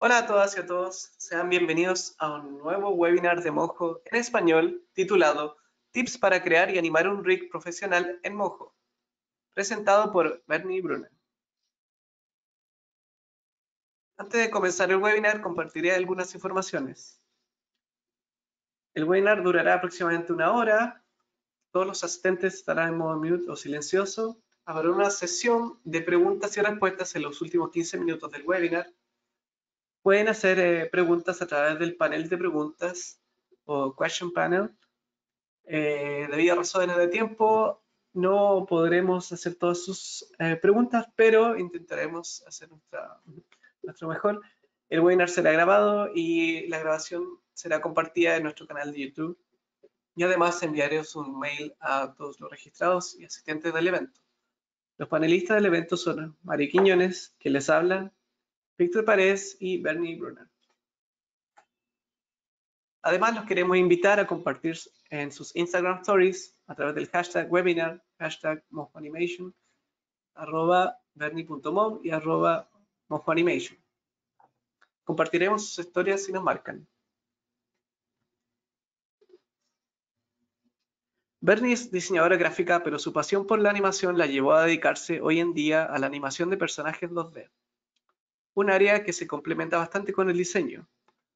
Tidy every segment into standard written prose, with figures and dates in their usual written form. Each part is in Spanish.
Hola a todas y a todos, sean bienvenidos a un nuevo webinar de Mojo en español titulado Tips para crear y animar un rig profesional en Mojo, presentado por Bernie Brunner. Antes de comenzar el webinar compartiré algunas informaciones. El webinar durará aproximadamente una hora, todos los asistentes estarán en modo mute o silencioso, habrá una sesión de preguntas y respuestas en los últimos 15 minutos del webinar. Pueden hacer preguntas a través del panel de preguntas o question panel. Debido a razones de tiempo, no podremos hacer todas sus preguntas, pero intentaremos hacer nuestro mejor. El webinar será grabado y la grabación será compartida en nuestro canal de YouTube. Y además enviaremos un mail a todos los registrados y asistentes del evento. Los panelistas del evento son Mari Quiñones, que les hablan, Víctor Paredes y Bernie Brunner. Además, los queremos invitar a compartir en sus Instagram Stories a través del hashtag webinar, hashtag mojoanimation, @bernie.mom y @mojoanimation. Compartiremos sus historias si nos marcan. Bernie es diseñadora gráfica, pero su pasión por la animación la llevó a dedicarse hoy en día a la animación de personajes 2D, un área que se complementa bastante con el diseño.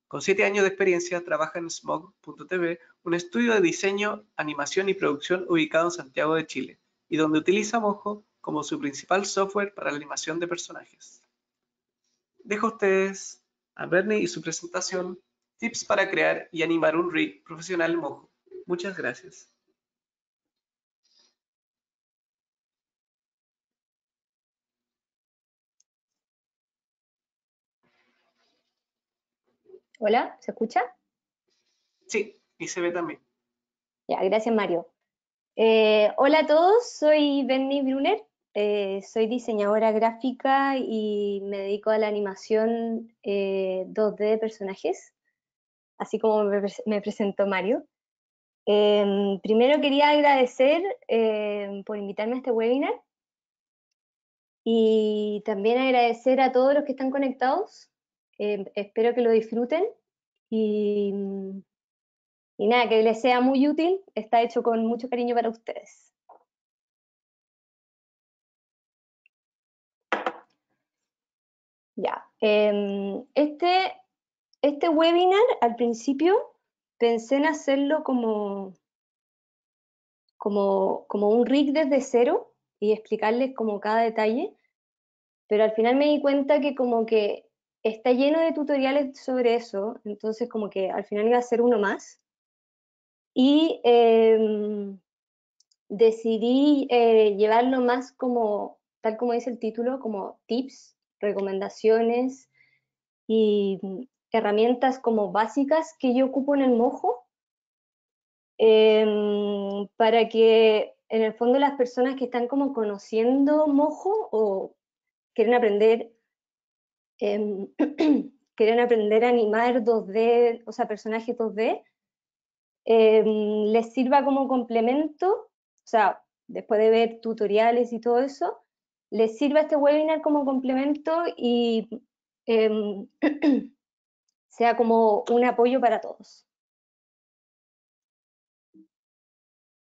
Con 7 años de experiencia, trabaja en Smog.tv, un estudio de diseño, animación y producción ubicado en Santiago de Chile, y donde utiliza Mojo como su principal software para la animación de personajes. Dejo a ustedes a Bernie y su presentación, tips para crear y animar un rig profesional en Mojo. Muchas gracias. Hola, ¿se escucha? Sí, y se ve también. Ya, gracias Mario. Hola a todos, soy Benny Brunner, soy diseñadora gráfica y me dedico a la animación 2D de personajes, así como me presentó Mario. Primero quería agradecer por invitarme a este webinar y también agradecer a todos los que están conectados. Espero que lo disfruten y nada, que les sea muy útil, está hecho con mucho cariño para ustedes. Ya, este webinar al principio pensé en hacerlo como un rig desde cero y explicarles como cada detalle, pero al final me di cuenta que como que está lleno de tutoriales sobre eso, entonces como que al final iba a ser uno más. Y decidí llevarlo más como, tal como dice el título, como tips, recomendaciones y herramientas como básicas que yo ocupo en el Mojo para que en el fondo las personas que están como conociendo Mojo o quieren aprender em, quieren aprender a animar 2D, o sea, personajes 2D, les sirva como complemento, o sea, después de ver tutoriales y todo eso, les sirva este webinar como complemento y em, sea como un apoyo para todos.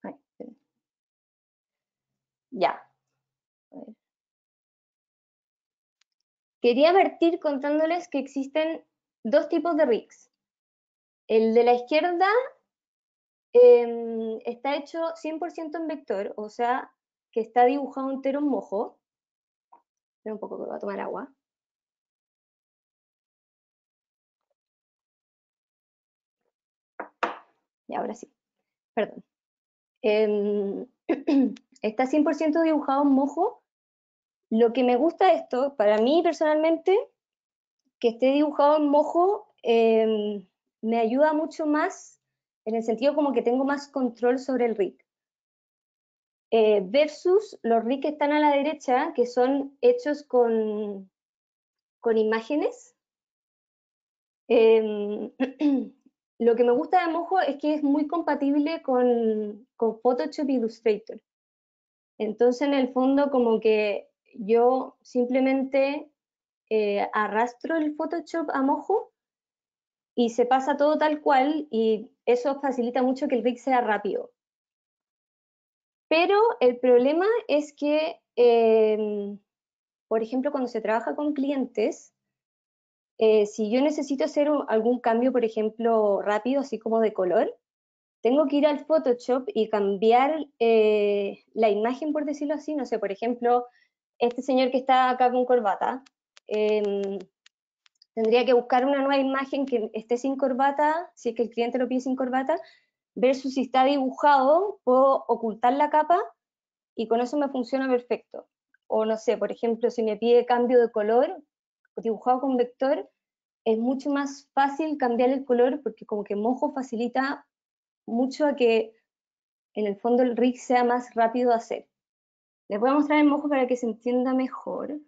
Ay, ya. Quería partir contándoles que existen dos tipos de rigs. El de la izquierda está hecho 100% en vector, o sea, que está dibujado entero en Mojo. Espera un poco que voy a tomar agua. Y ahora sí, perdón. Está 100% dibujado en Mojo. Lo que me gusta de esto, para mí personalmente, que esté dibujado en Mojo, me ayuda mucho más, en el sentido como que tengo más control sobre el rig. Versus los rigs que están a la derecha, que son hechos con imágenes. Lo que me gusta de Mojo es que es muy compatible con Photoshop y Illustrator. Entonces, en el fondo, como que yo simplemente arrastro el Photoshop a mojo y se pasa todo tal cual, y eso facilita mucho que el rig sea rápido. Pero el problema es que, por ejemplo, cuando se trabaja con clientes, si yo necesito hacer algún cambio, por ejemplo, rápido, así como de color, tengo que ir al Photoshop y cambiar la imagen, por decirlo así. No sé, por ejemplo, este señor que está acá con corbata, tendría que buscar una nueva imagen que esté sin corbata, si es que el cliente lo pide sin corbata, versus si está dibujado, puedo ocultar la capa y con eso me funciona perfecto. O no sé, por ejemplo, si me pide cambio de color, dibujado con vector, es mucho más fácil cambiar el color porque como que mojo facilita mucho a que en el fondo el rig sea más rápido de hacer. Les voy a mostrar el mojo para que se entienda mejor.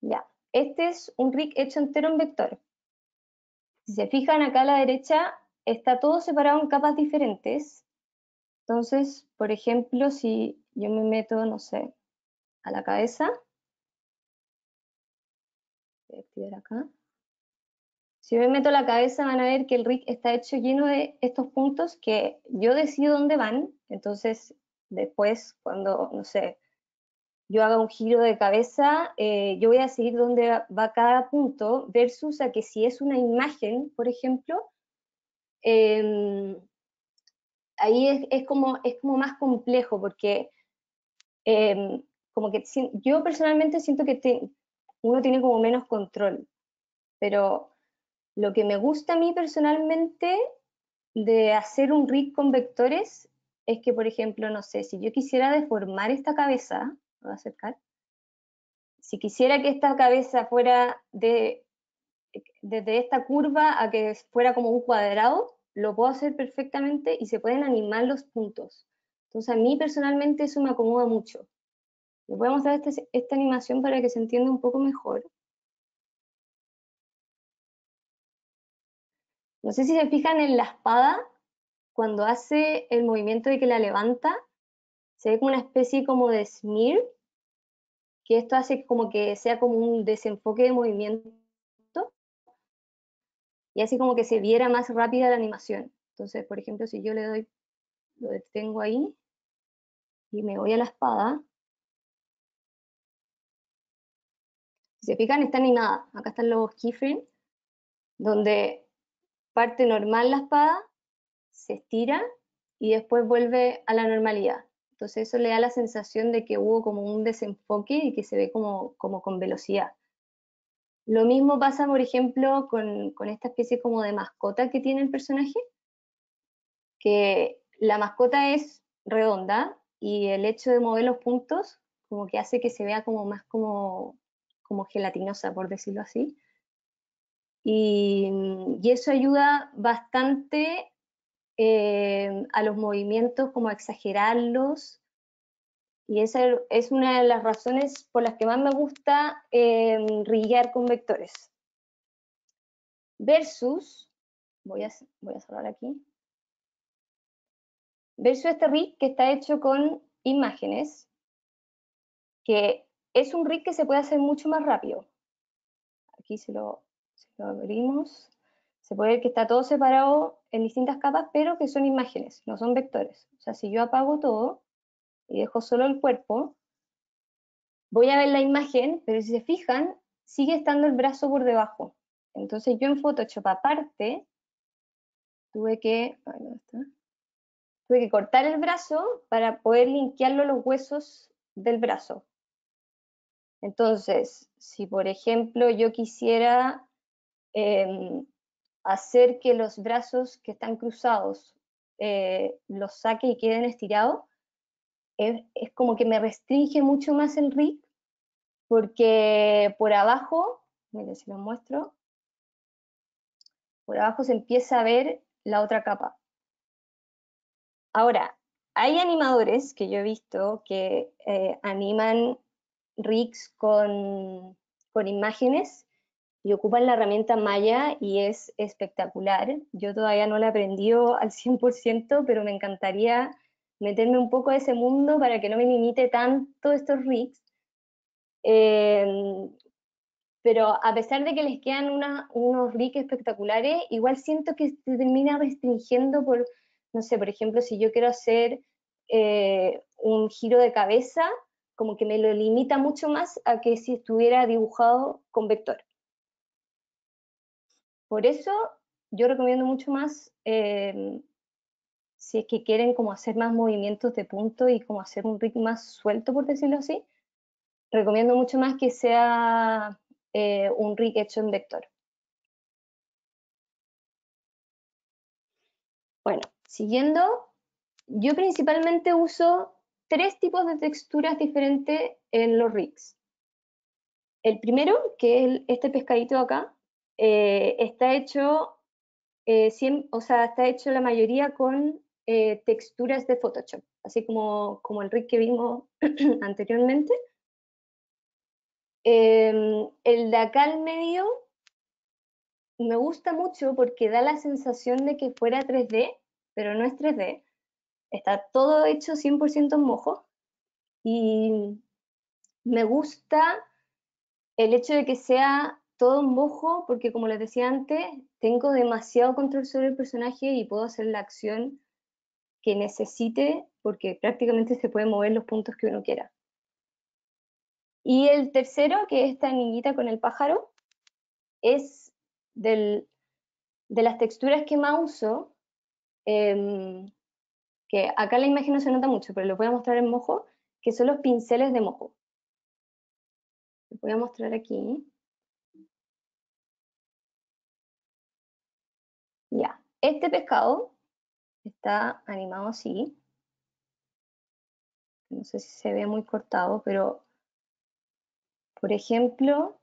Ya, este es un rig hecho entero en vector. Si se fijan acá a la derecha, está todo separado en capas diferentes. Entonces, por ejemplo, si yo me meto, no sé, a la cabeza, voy a activar acá. Si yo me meto a la cabeza, van a ver que el rig está hecho lleno de estos puntos que yo decido dónde van. Entonces, después, cuando, no sé, yo haga un giro de cabeza, yo voy a seguir dónde va cada punto, versus a que si es una imagen, por ejemplo, eh, ahí es como más complejo, porque como que yo personalmente siento que uno tiene como menos control, pero lo que me gusta a mí personalmente de hacer un rig con vectores es que, por ejemplo, no sé, si yo quisiera deformar esta cabeza, voy a acercar, si quisiera que esta cabeza fuera desde esta curva a que fuera como un cuadrado, lo puedo hacer perfectamente y se pueden animar los puntos. Entonces a mí personalmente eso me acomoda mucho. Les voy a mostrar esta animación para que se entienda un poco mejor. No sé si se fijan en la espada, cuando hace el movimiento de que la levanta, se ve como una especie como de smear, que esto hace como que sea como un desenfoque de movimiento y así como que se viera más rápida la animación. Entonces, por ejemplo, si yo le doy, lo detengo ahí y me voy a la espada, si se fijan está animada. Acá están los keyframes, donde parte normal la espada, se estira y después vuelve a la normalidad. Entonces eso le da la sensación de que hubo como un desenfoque y que se ve como con velocidad. Lo mismo pasa, por ejemplo, con esta especie como de mascota que tiene el personaje, que la mascota es redonda y el hecho de mover los puntos como que hace que se vea como más como gelatinosa, por decirlo así. Y eso ayuda bastante a los movimientos, como a exagerarlos. Y esa es una de las razones por las que más me gusta riguear con vectores. Versus, voy a cerrar aquí, versus este rig que está hecho con imágenes, que es un rig que se puede hacer mucho más rápido. Aquí si lo abrimos, se puede ver que está todo separado en distintas capas, pero que son imágenes, no son vectores. O sea, si yo apago todo y dejo solo el cuerpo, voy a ver la imagen, pero si se fijan, sigue estando el brazo por debajo. Entonces yo en Photoshop aparte tuve que, ¿dónde está? Tuve que cortar el brazo para poder linkearlo a los huesos del brazo. Entonces, si por ejemplo yo quisiera hacer que los brazos que están cruzados los saque y queden estirados, es como que me restringe mucho más el rig, porque por abajo, miren si lo muestro, por abajo se empieza a ver la otra capa. Ahora, hay animadores que yo he visto que animan rigs con imágenes y ocupan la herramienta Maya y es espectacular. Yo todavía no la he aprendido al 100%, pero me encantaría meterme un poco a ese mundo para que no me limite tanto estos rigs. Pero a pesar de que les quedan unos rigs espectaculares, igual siento que se termina restringiendo por, no sé, por ejemplo, si yo quiero hacer un giro de cabeza, como que me lo limita mucho más a que si estuviera dibujado con vector. Por eso yo recomiendo mucho más, si es que quieren como hacer más movimientos de punto y como hacer un rig más suelto, por decirlo así, recomiendo mucho más que sea un rig hecho en vector. Bueno, siguiendo, yo principalmente uso 3 tipos de texturas diferentes en los rigs. El primero, que es este pescadito de acá, está hecho, o sea, está hecho la mayoría con texturas de Photoshop, así como el rig que vimos anteriormente. El de acá al medio me gusta mucho porque da la sensación de que fuera 3D, pero no es 3D. Está todo hecho 100% en mojo y me gusta el hecho de que sea todo en mojo porque, como les decía antes, tengo demasiado control sobre el personaje y puedo hacer la acción que necesite porque prácticamente se pueden mover los puntos que uno quiera. Y el tercero, que es esta niñita con el pájaro, es de las texturas que más uso, que acá la imagen no se nota mucho, pero lo voy a mostrar en mojo, que son los pinceles de mojo. Lo voy a mostrar aquí. Ya, este pescado está animado así. No sé si se ve muy cortado, pero por ejemplo,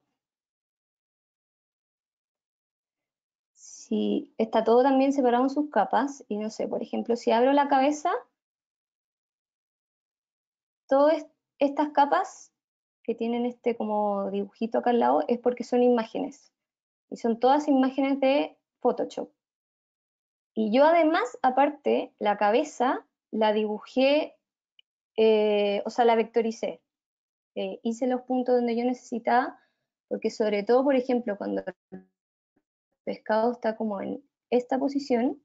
si está todo también separado en sus capas, y no sé, por ejemplo, si abro la cabeza, todas estas capas que tienen este como dibujito acá al lado es porque son imágenes. Y son todas imágenes de Photoshop. Y yo además, aparte, la cabeza la dibujé, o sea, la vectoricé. Hice los puntos donde yo necesitaba, porque sobre todo, por ejemplo, cuando el pescado está como en esta posición,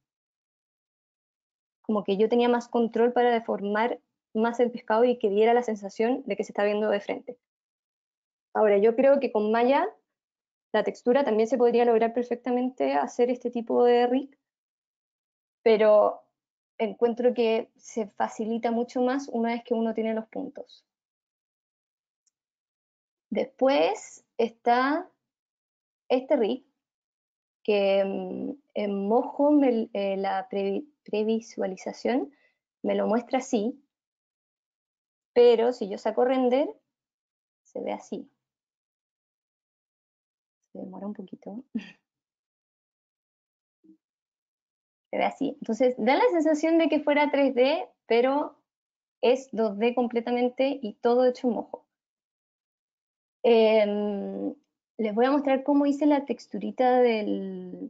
como que yo tenía más control para deformar más el pescado y que diera la sensación de que se está viendo de frente. Ahora, yo creo que con Maya la textura también se podría lograr perfectamente hacer este tipo de rig, pero encuentro que se facilita mucho más una vez que uno tiene los puntos. Después está este rig, que en mojo la previsualización me lo muestra así, pero si yo saco render, se ve así. Se demora un poquito. Se ve así. Entonces, da la sensación de que fuera 3D, pero es 2D completamente y todo hecho en mojo. Les voy a mostrar cómo hice la texturita de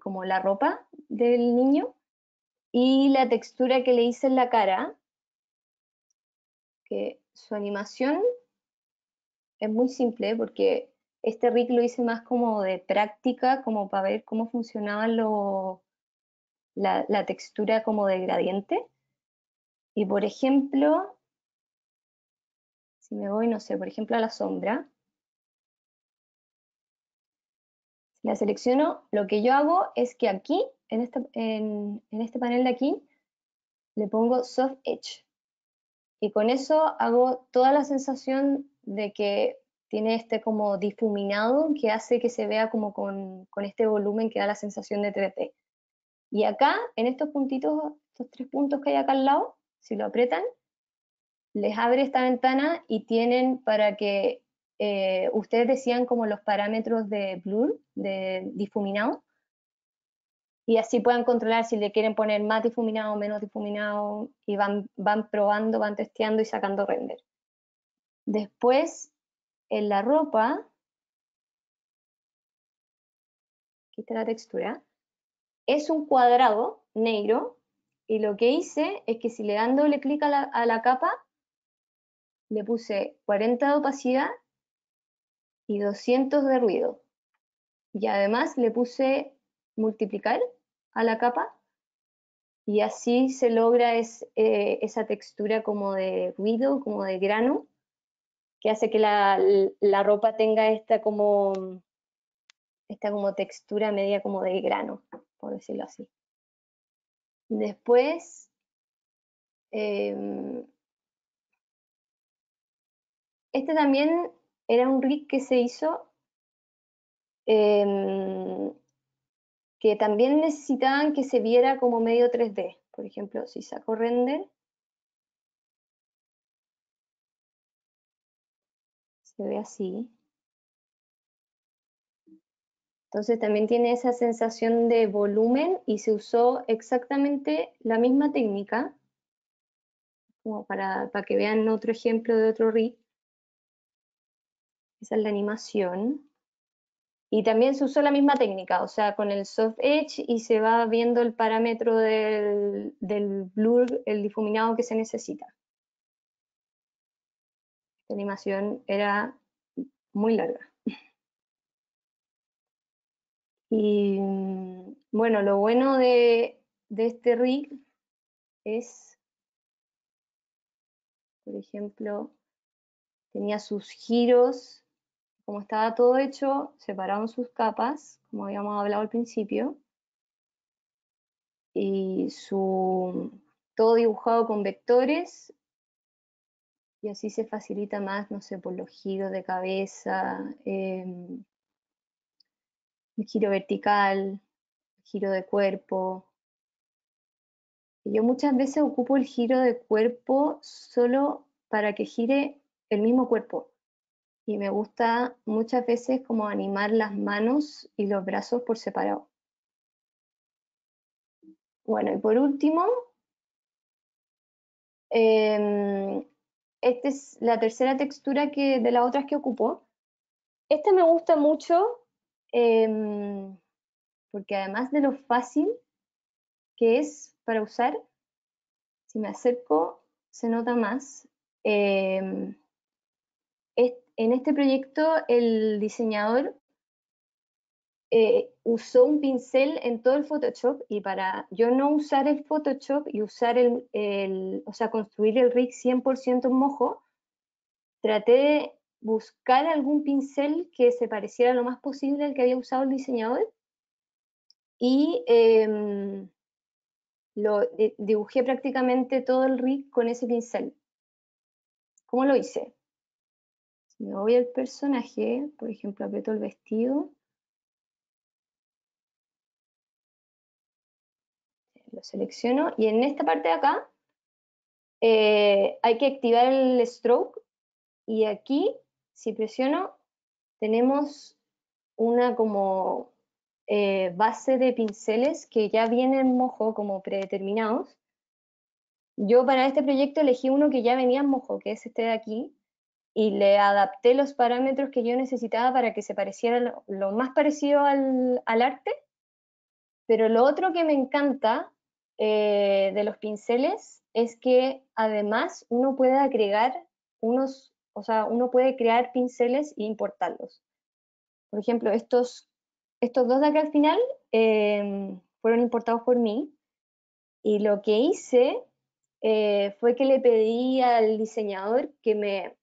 como la ropa del niño y la textura que le hice en la cara, que su animación es muy simple porque este rig lo hice más como de práctica, como para ver cómo funcionaba la textura como de gradiente. Y por ejemplo, si me voy, no sé, por ejemplo a la sombra, si la selecciono, lo que yo hago es que aquí, en este panel de aquí, le pongo Soft Edge. Y con eso hago toda la sensación de que tiene este como difuminado que hace que se vea como con este volumen que da la sensación de 3D. Y acá, en estos puntitos, estos 3 puntos que hay acá al lado, si lo aprietan, les abre esta ventana y tienen para que ustedes decían como los parámetros de blur, de difuminado, y así puedan controlar si le quieren poner más difuminado o menos difuminado, y van probando, van testeando y sacando render. Después, en la ropa, aquí está la textura, es un cuadrado negro Y lo que hice es que si le dan doble clic a la capa, le puse 40 de opacidad y 200 de ruido. Y además le puse multiplicar a la capa y así se logra esa textura como de ruido, como de grano, que hace que la ropa tenga esta como textura media como de grano, por decirlo así. Después, este también era un rig que se hizo que también necesitaban que se viera como medio 3D. Por ejemplo, si saco render, se ve así. Entonces también tiene esa sensación de volumen y se usó exactamente la misma técnica, como para que vean otro ejemplo de otro rig. Esa es la animación. Y también se usó la misma técnica, o sea, con el soft edge y se va viendo el parámetro del blur, el difuminado que se necesita. Esta animación era muy larga. Y bueno, lo bueno de este rig es, por ejemplo, tenía sus giros, como estaba todo hecho, separaron sus capas, como habíamos hablado al principio, y todo dibujado con vectores, y así se facilita más, no sé, por los giros de cabeza, el giro vertical, el giro de cuerpo. Yo muchas veces ocupo el giro de cuerpo solo para que gire el mismo cuerpo. Y me gusta muchas veces como animar las manos y los brazos por separado. Bueno, y por último, esta es la tercera textura de las otras que ocupo. Esta me gusta mucho porque además de lo fácil que es para usar, si me acerco se nota más. En este proyecto el diseñador usó un pincel en todo el Photoshop y para yo no usar el Photoshop y usar o sea, construir el rig 100% en mojo, traté de buscar algún pincel que se pareciera lo más posible al que había usado el diseñador y dibujé prácticamente todo el rig con ese pincel. ¿Cómo lo hice? Si me voy al personaje, por ejemplo, aprieto el vestido, lo selecciono y en esta parte de acá hay que activar el stroke y aquí, si presiono, tenemos una como base de pinceles que ya vienen en mojo como predeterminados. Yo para este proyecto elegí uno que ya venía en mojo, que es este de aquí, y le adapté los parámetros que yo necesitaba para que se pareciera lo más parecido al arte. Pero lo otro que me encanta de los pinceles es que además uno puede agregar o sea, uno puede crear pinceles e importarlos. Por ejemplo, estos dos de acá al final fueron importados por mí y lo que hice fue que le pedí al diseñador que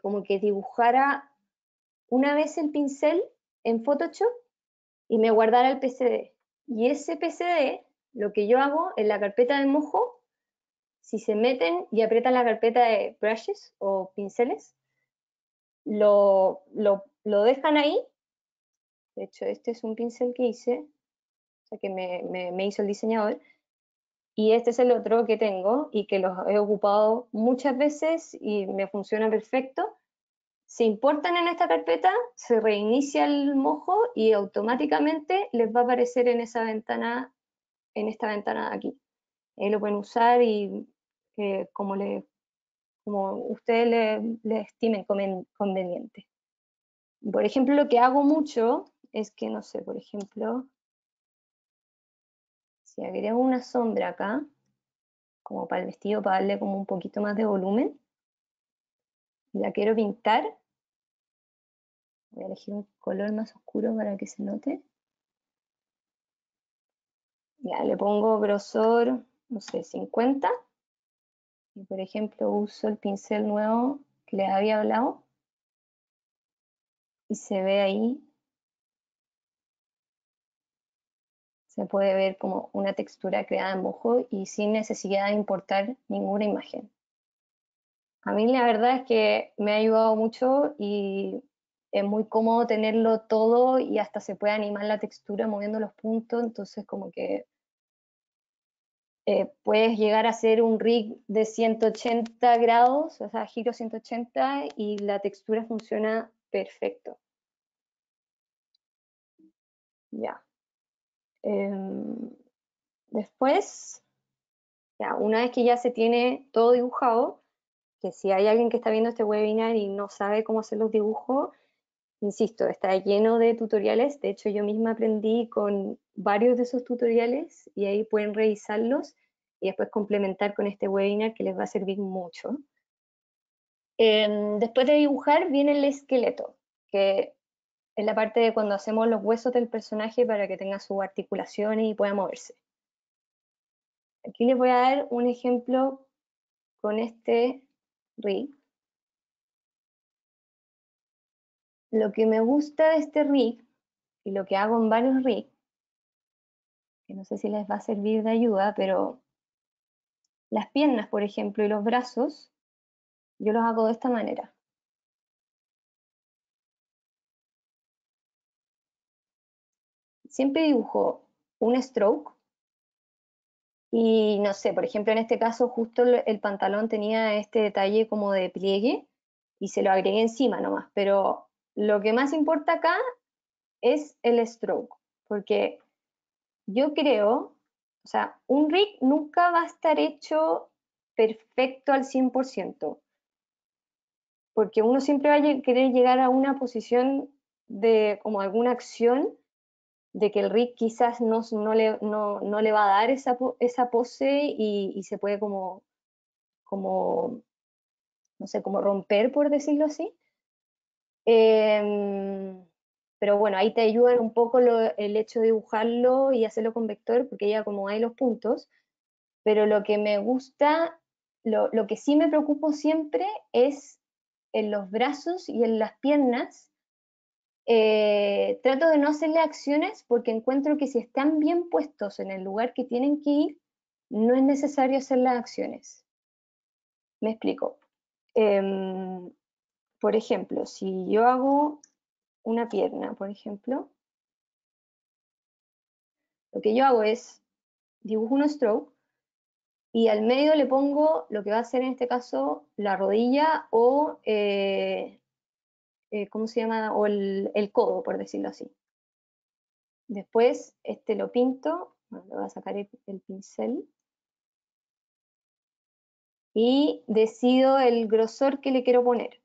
como que dibujara una vez el pincel en Photoshop y me guardara el PSD. Y ese PSD, lo que yo hago en la carpeta de mojo, si se meten y aprietan la carpeta de brushes o pinceles, lo dejan ahí. De hecho, este es un pincel que hice, o sea, que me hizo el diseñador. Y este es el otro que tengo y que los he ocupado muchas veces y me funciona perfecto. Se importan en esta carpeta, se reinicia el mojo y automáticamente les va a aparecer en esa ventana, en esta ventana de aquí. Ahí lo pueden usar y como ustedes le estimen conveniente. Por ejemplo, lo que hago mucho es que, no sé, por ejemplo, Si agrego una sombra acá, como para el vestido, para darle como un poquito más de volumen, la quiero pintar, voy a elegir un color más oscuro para que se note. Ya, le pongo grosor, no sé, 50. Y por ejemplo uso el pincel nuevo que les había hablado. Y se ve ahí, se puede ver como una textura creada en mojo y sin necesidad de importar ninguna imagen. A mí la verdad es que me ha ayudado mucho y es muy cómodo tenerlo todo y hasta se puede animar la textura moviendo los puntos, entonces como que puedes llegar a hacer un rig de 180 grados, o sea, giro 180 y la textura funciona perfecto. Ya. Después, ya, una vez que ya se tiene todo dibujado, que si hay alguien que está viendo este webinar y no sabe cómo hacer los dibujos, insisto, está lleno de tutoriales. De hecho, yo misma aprendí con varios de esos tutoriales y ahí pueden revisarlos y después complementar con este webinar que les va a servir mucho. Después de dibujar viene el esqueleto, que es la parte de cuando hacemos los huesos del personaje para que tenga sus articulaciones y pueda moverse. Aquí les voy a dar un ejemplo con este rig. Lo que me gusta de este rig, y lo que hago en varios rigs, que no sé si les va a servir de ayuda, pero las piernas, por ejemplo, y los brazos, yo los hago de esta manera. Siempre dibujo un stroke y no sé, por ejemplo, en este caso justo el pantalón tenía este detalle como de pliegue y se lo agregué encima nomás, pero lo que más importa acá es el stroke, porque yo creo, o sea, un rig nunca va a estar hecho perfecto al 100%, porque uno siempre va a querer llegar a una posición de como alguna acción de que el rig quizás no le va a dar esa pose y se puede como, no sé, como romper, por decirlo así. Pero bueno, ahí te ayuda un poco el hecho de dibujarlo y hacerlo con vector, porque ya como hay los puntos, pero lo que me gusta, lo que sí me preocupo siempre es en los brazos y en las piernas. Trato de no hacerle acciones porque encuentro que si están bien puestos en el lugar que tienen que ir, no es necesario hacer las acciones. Me explico. Por ejemplo, si yo hago una pierna, por ejemplo, lo que yo hago es dibujo un stroke y al medio le pongo lo que va a ser en este caso la rodilla o, ¿cómo se llama? O el codo, por decirlo así. Después este lo pinto, bueno, le voy a sacar el pincel y decido el grosor que le quiero poner.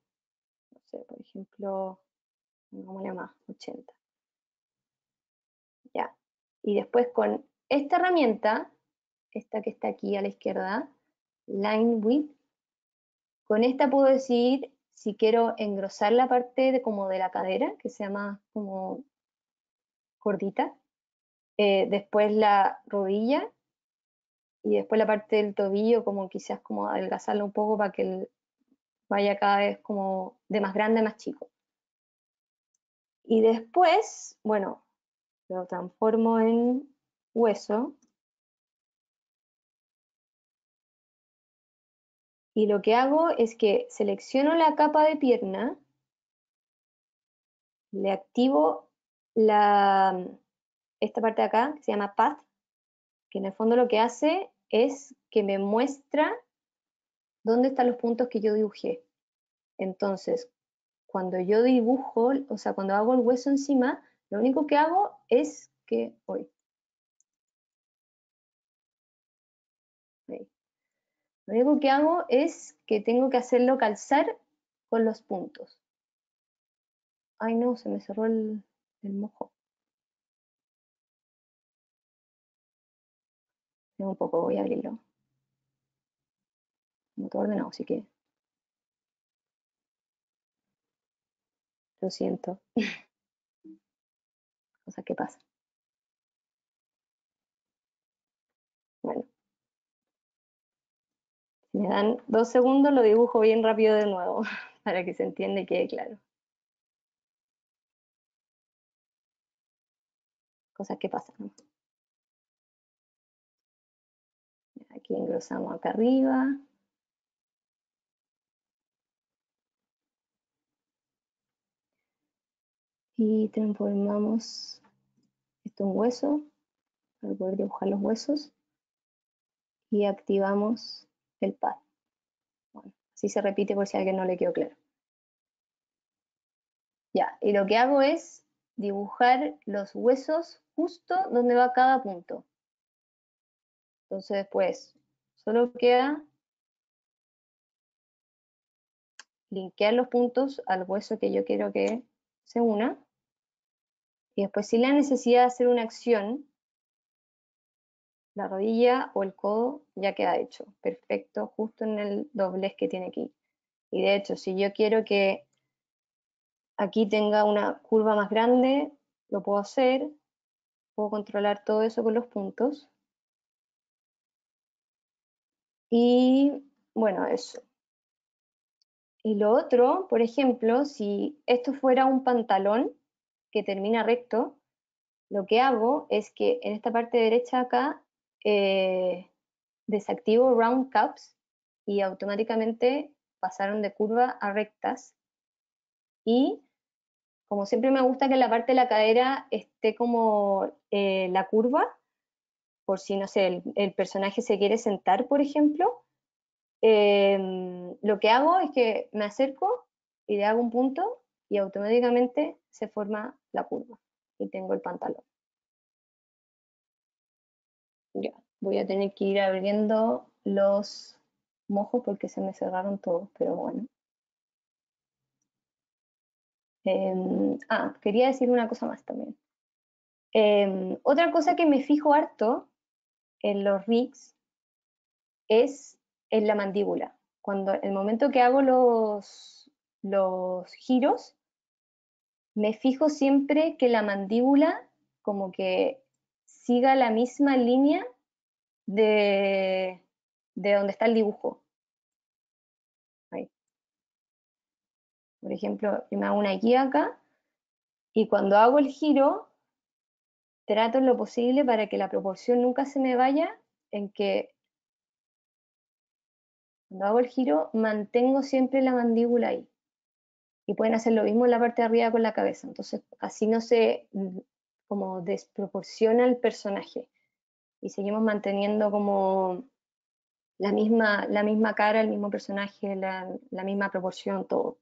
No sé, por ejemplo, pongámosle más, 80. Ya. Y después con esta herramienta, esta que está aquí a la izquierda, Line Width, con esta puedo decidir si quiero engrosar la parte de, como de la cadera, que sea más como gordita, después la rodilla y después la parte del tobillo, como quizás como adelgazarla un poco para que vaya cada vez como de más grande a más chico. Y después, bueno, lo transformo en hueso. Y lo que hago es que selecciono la capa de pierna, le activo esta parte de acá, que se llama Path, que en el fondo lo que hace es que me muestra dónde están los puntos que yo dibujé. Entonces, cuando yo dibujo, o sea, cuando hago el hueso encima, lo único que hago es que, lo único que hago es que tengo que hacerlo calzar con los puntos. Ay no, se me cerró el mojo. Un poco, voy a abrirlo. No todo ordenado, así que lo siento. Cosas que pasan. Bueno, si me dan 2 segundos, lo dibujo bien rápido de nuevo, para que se entienda y quede claro. Cosas que pasan, ¿no? Aquí engrosamos acá arriba. Y transformamos esto en hueso, para poder dibujar los huesos. Y activamos el pad. Bueno, así se repite por si a alguien no le quedó claro. Ya, y lo que hago es dibujar los huesos justo donde va cada punto. Entonces después solo queda linkear los puntos al hueso que yo quiero que se una. Y después si la necesidad de hacer una acción, la rodilla o el codo ya queda hecho. Perfecto, justo en el doblez que tiene aquí. Y de hecho, si yo quiero que aquí tenga una curva más grande, lo puedo hacer. Puedo controlar todo eso con los puntos. Y bueno, eso. Y lo otro, por ejemplo, si esto fuera un pantalón que termina recto, lo que hago es que en esta parte derecha acá desactivo round cups y automáticamente pasaron de curva a rectas. Y como siempre me gusta que en la parte de la cadera esté como la curva, por si, no sé, el personaje se quiere sentar, por ejemplo, lo que hago es que me acerco y le hago un punto y automáticamente se forma la curva y tengo el pantalón. Ya, voy a tener que ir abriendo los mojos porque se me cerraron todos, pero bueno. Quería decir una cosa más también. Otra cosa que me fijo harto en los rigs es en la mandíbula. Cuando el momento que hago los giros, me fijo siempre que la mandíbula como que siga la misma línea de, de donde está el dibujo. Ahí. Por ejemplo, yo me hago una guía acá y cuando hago el giro, trato en lo posible para que la proporción nunca se me vaya, en que cuando hago el giro mantengo siempre la mandíbula ahí. Y pueden hacer lo mismo en la parte de arriba con la cabeza. Entonces, así no se como desproporciona el personaje. Y seguimos manteniendo como la misma cara, el mismo personaje, la misma proporción, todo.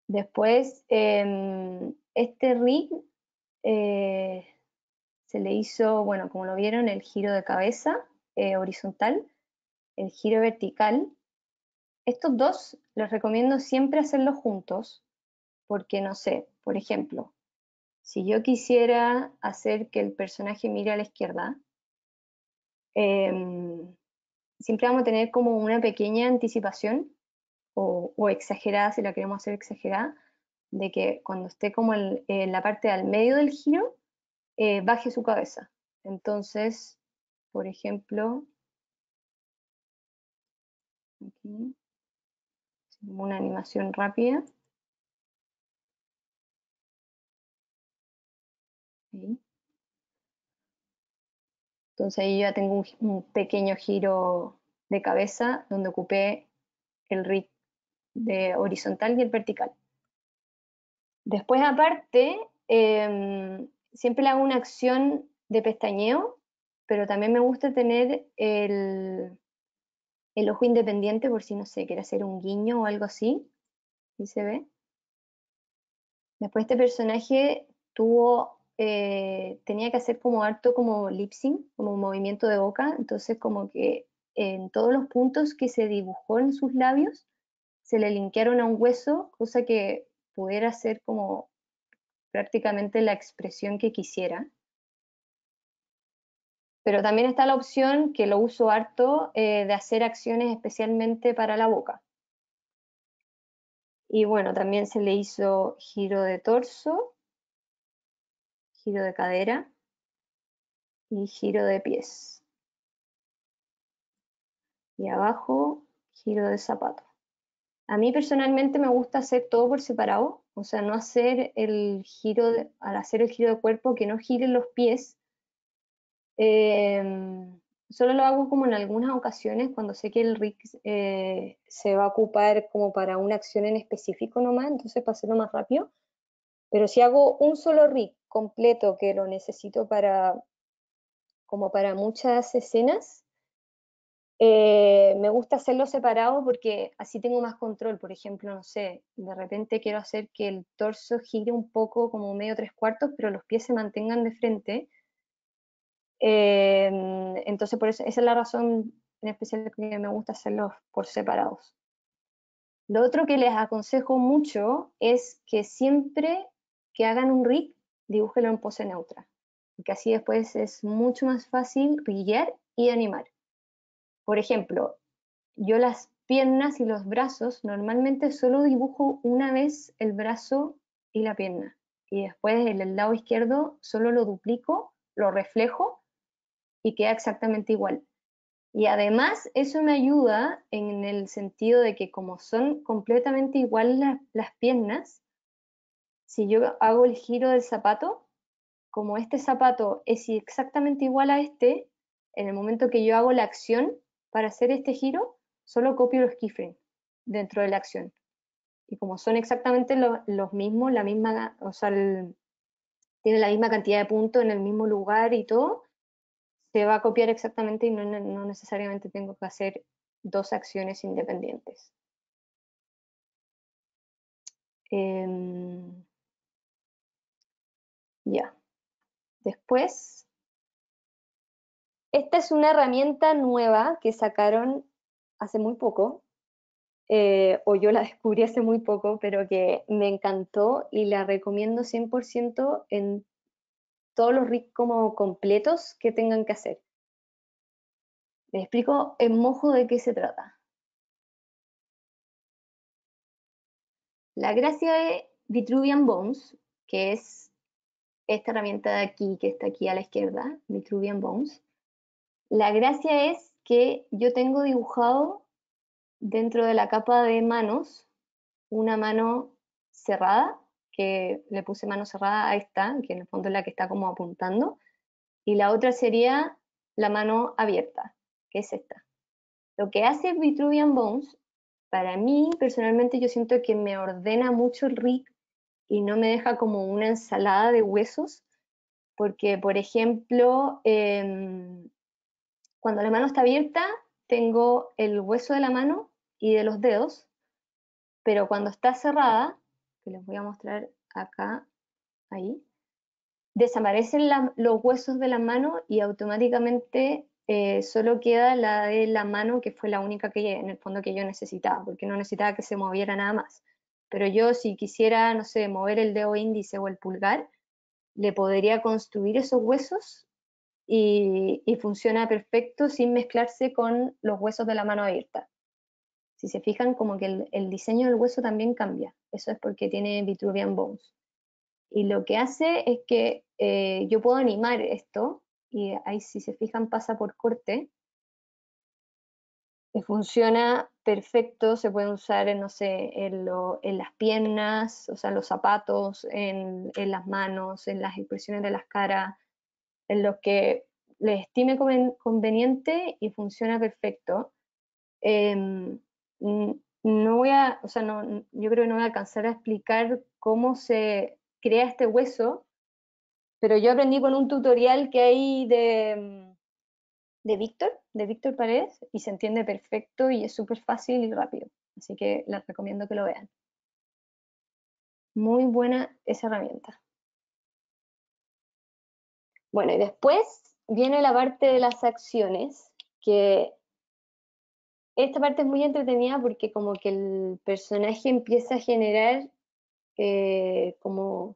Después, este rig se le hizo, bueno, como lo vieron, el giro de cabeza horizontal, el giro vertical. Estos dos les recomiendo siempre hacerlos juntos, porque no sé, por ejemplo, si yo quisiera hacer que el personaje mire a la izquierda, siempre vamos a tener como una pequeña anticipación o exagerada, si la queremos hacer exagerada, de que cuando esté como en la parte del medio del giro, baje su cabeza. Entonces, por ejemplo, aquí, una animación rápida. Ahí. Entonces ahí ya tengo un pequeño giro de cabeza donde ocupé el rig de horizontal y el vertical. Después aparte, siempre le hago una acción de pestañeo, pero también me gusta tener el ojo independiente por si, no sé, quiere hacer un guiño o algo así. Ahí se ve. Después este personaje tenía que hacer como harto como lip sync, como un movimiento de boca, entonces como que en todos los puntos que se dibujó en sus labios se le linkearon a un hueso, cosa que pudiera ser como prácticamente la expresión que quisiera. Pero también está la opción, que lo uso harto, de hacer acciones especialmente para la boca. Y bueno, también se le hizo giro de torso, giro de cadera y giro de pies. Y abajo, giro de zapato. A mí personalmente me gusta hacer todo por separado, o sea, no hacer el giro, al hacer el giro de cuerpo, que no giren los pies. Solo lo hago como en algunas ocasiones, cuando sé que el rig se va a ocupar como para una acción en específico nomás, entonces para hacerlo más rápido. Pero si hago un solo rig completo que lo necesito para, como para muchas escenas, me gusta hacerlo separado porque así tengo más control. Por ejemplo, no sé, de repente quiero hacer que el torso gire un poco como medio tres cuartos, pero los pies se mantengan de frente. Entonces, por eso, esa es la razón en especial que me gusta hacerlos por separados. Lo otro que les aconsejo mucho es que siempre que hagan un rig, dibújenlo en pose neutra, porque así después es mucho más fácil riguear y animar. Por ejemplo, yo las piernas y los brazos normalmente solo dibujo una vez el brazo y la pierna, y después en el lado izquierdo solo lo duplico, lo reflejo y queda exactamente igual. Y además eso me ayuda en el sentido de que como son completamente iguales las piernas, si yo hago el giro del zapato, como este zapato es exactamente igual a este, en el momento que yo hago la acción para hacer este giro, solo copio los keyframes dentro de la acción. Y como son exactamente los mismos, la misma, o sea, tienen la misma cantidad de puntos en el mismo lugar y todo, se va a copiar exactamente y no necesariamente tengo que hacer dos acciones independientes. Ya. Después, esta es una herramienta nueva que sacaron hace muy poco, o yo la descubrí hace muy poco, pero que me encantó y la recomiendo 100% en todos los rigs como completos que tengan que hacer. Les explico en mojo de qué se trata. La gracia de Vitruvian Bones, que es esta herramienta de aquí, que está aquí a la izquierda, Vitruvian Bones, la gracia es que yo tengo dibujado dentro de la capa de manos una mano cerrada, que le puse mano cerrada a esta, que en el fondo es la que está como apuntando, y la otra sería la mano abierta, que es esta. Lo que hace Vitruvian Bones, para mí personalmente yo siento que me ordena mucho el rig y no me deja como una ensalada de huesos, porque por ejemplo, cuando la mano está abierta, tengo el hueso de la mano y de los dedos, pero cuando está cerrada, que les voy a mostrar acá, ahí, desaparecen los huesos de la mano y automáticamente solo queda la de la mano, que fue la única que en el fondo que yo necesitaba, porque no necesitaba que se moviera nada más. Pero yo si quisiera, no sé, mover el dedo índice o el pulgar, le podría construir esos huesos y funciona perfecto sin mezclarse con los huesos de la mano abierta. Si se fijan, como que el diseño del hueso también cambia. Eso es porque tiene Vitruvian Bones. Y lo que hace es que yo puedo animar esto, y ahí si se fijan pasa por corte, y funciona perfecto, se puede usar en, no sé, en las piernas, o sea, en los zapatos, en las manos, en las expresiones de las caras, en los que les estime conveniente y funciona perfecto. Em, no voy a, o sea, no, yo creo que no voy a alcanzar a explicar cómo se crea este hueso, pero yo aprendí con un tutorial que hay de Víctor Paredes, y se entiende perfecto y es súper fácil y rápido. Así que les recomiendo que lo vean. Muy buena esa herramienta. Bueno, y después viene la parte de las acciones, que esta parte es muy entretenida porque como que el personaje empieza a generar como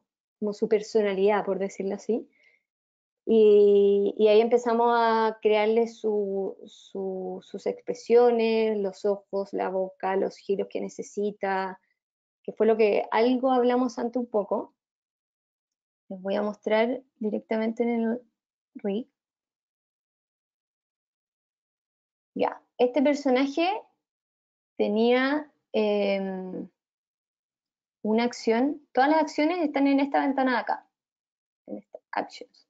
su personalidad, por decirlo así. Y ahí empezamos a crearle sus expresiones, los ojos, la boca, los giros que necesita, que fue lo que algo hablamos antes un poco. Les voy a mostrar directamente en el rig. Ya, este personaje tenía una acción, todas las acciones están en esta ventana de acá, en esta Actions,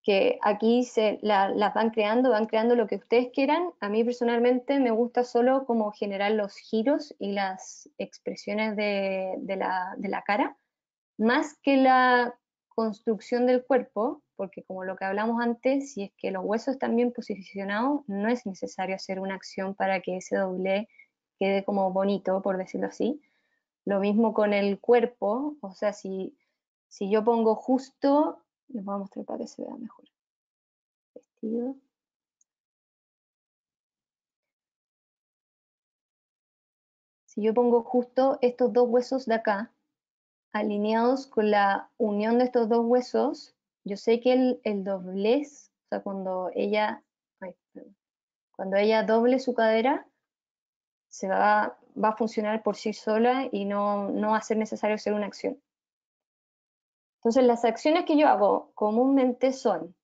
que aquí las van creando lo que ustedes quieran. A mí personalmente me gusta solo como generar los giros y las expresiones de la cara, más que la construcción del cuerpo, porque como lo que hablamos antes, si es que los huesos están bien posicionados, no es necesario hacer una acción para que ese doble quede como bonito, por decirlo así. Lo mismo con el cuerpo, o sea, si yo pongo justo, les voy a mostrar para que se vea mejor. Vestido. Si yo pongo justo estos dos huesos de acá, alineados con la unión de estos dos huesos, yo sé que el doblez, o sea, cuando ella doble su cadera, va a funcionar por sí sola y no va a ser necesario hacer una acción. Entonces, las acciones que yo hago comúnmente son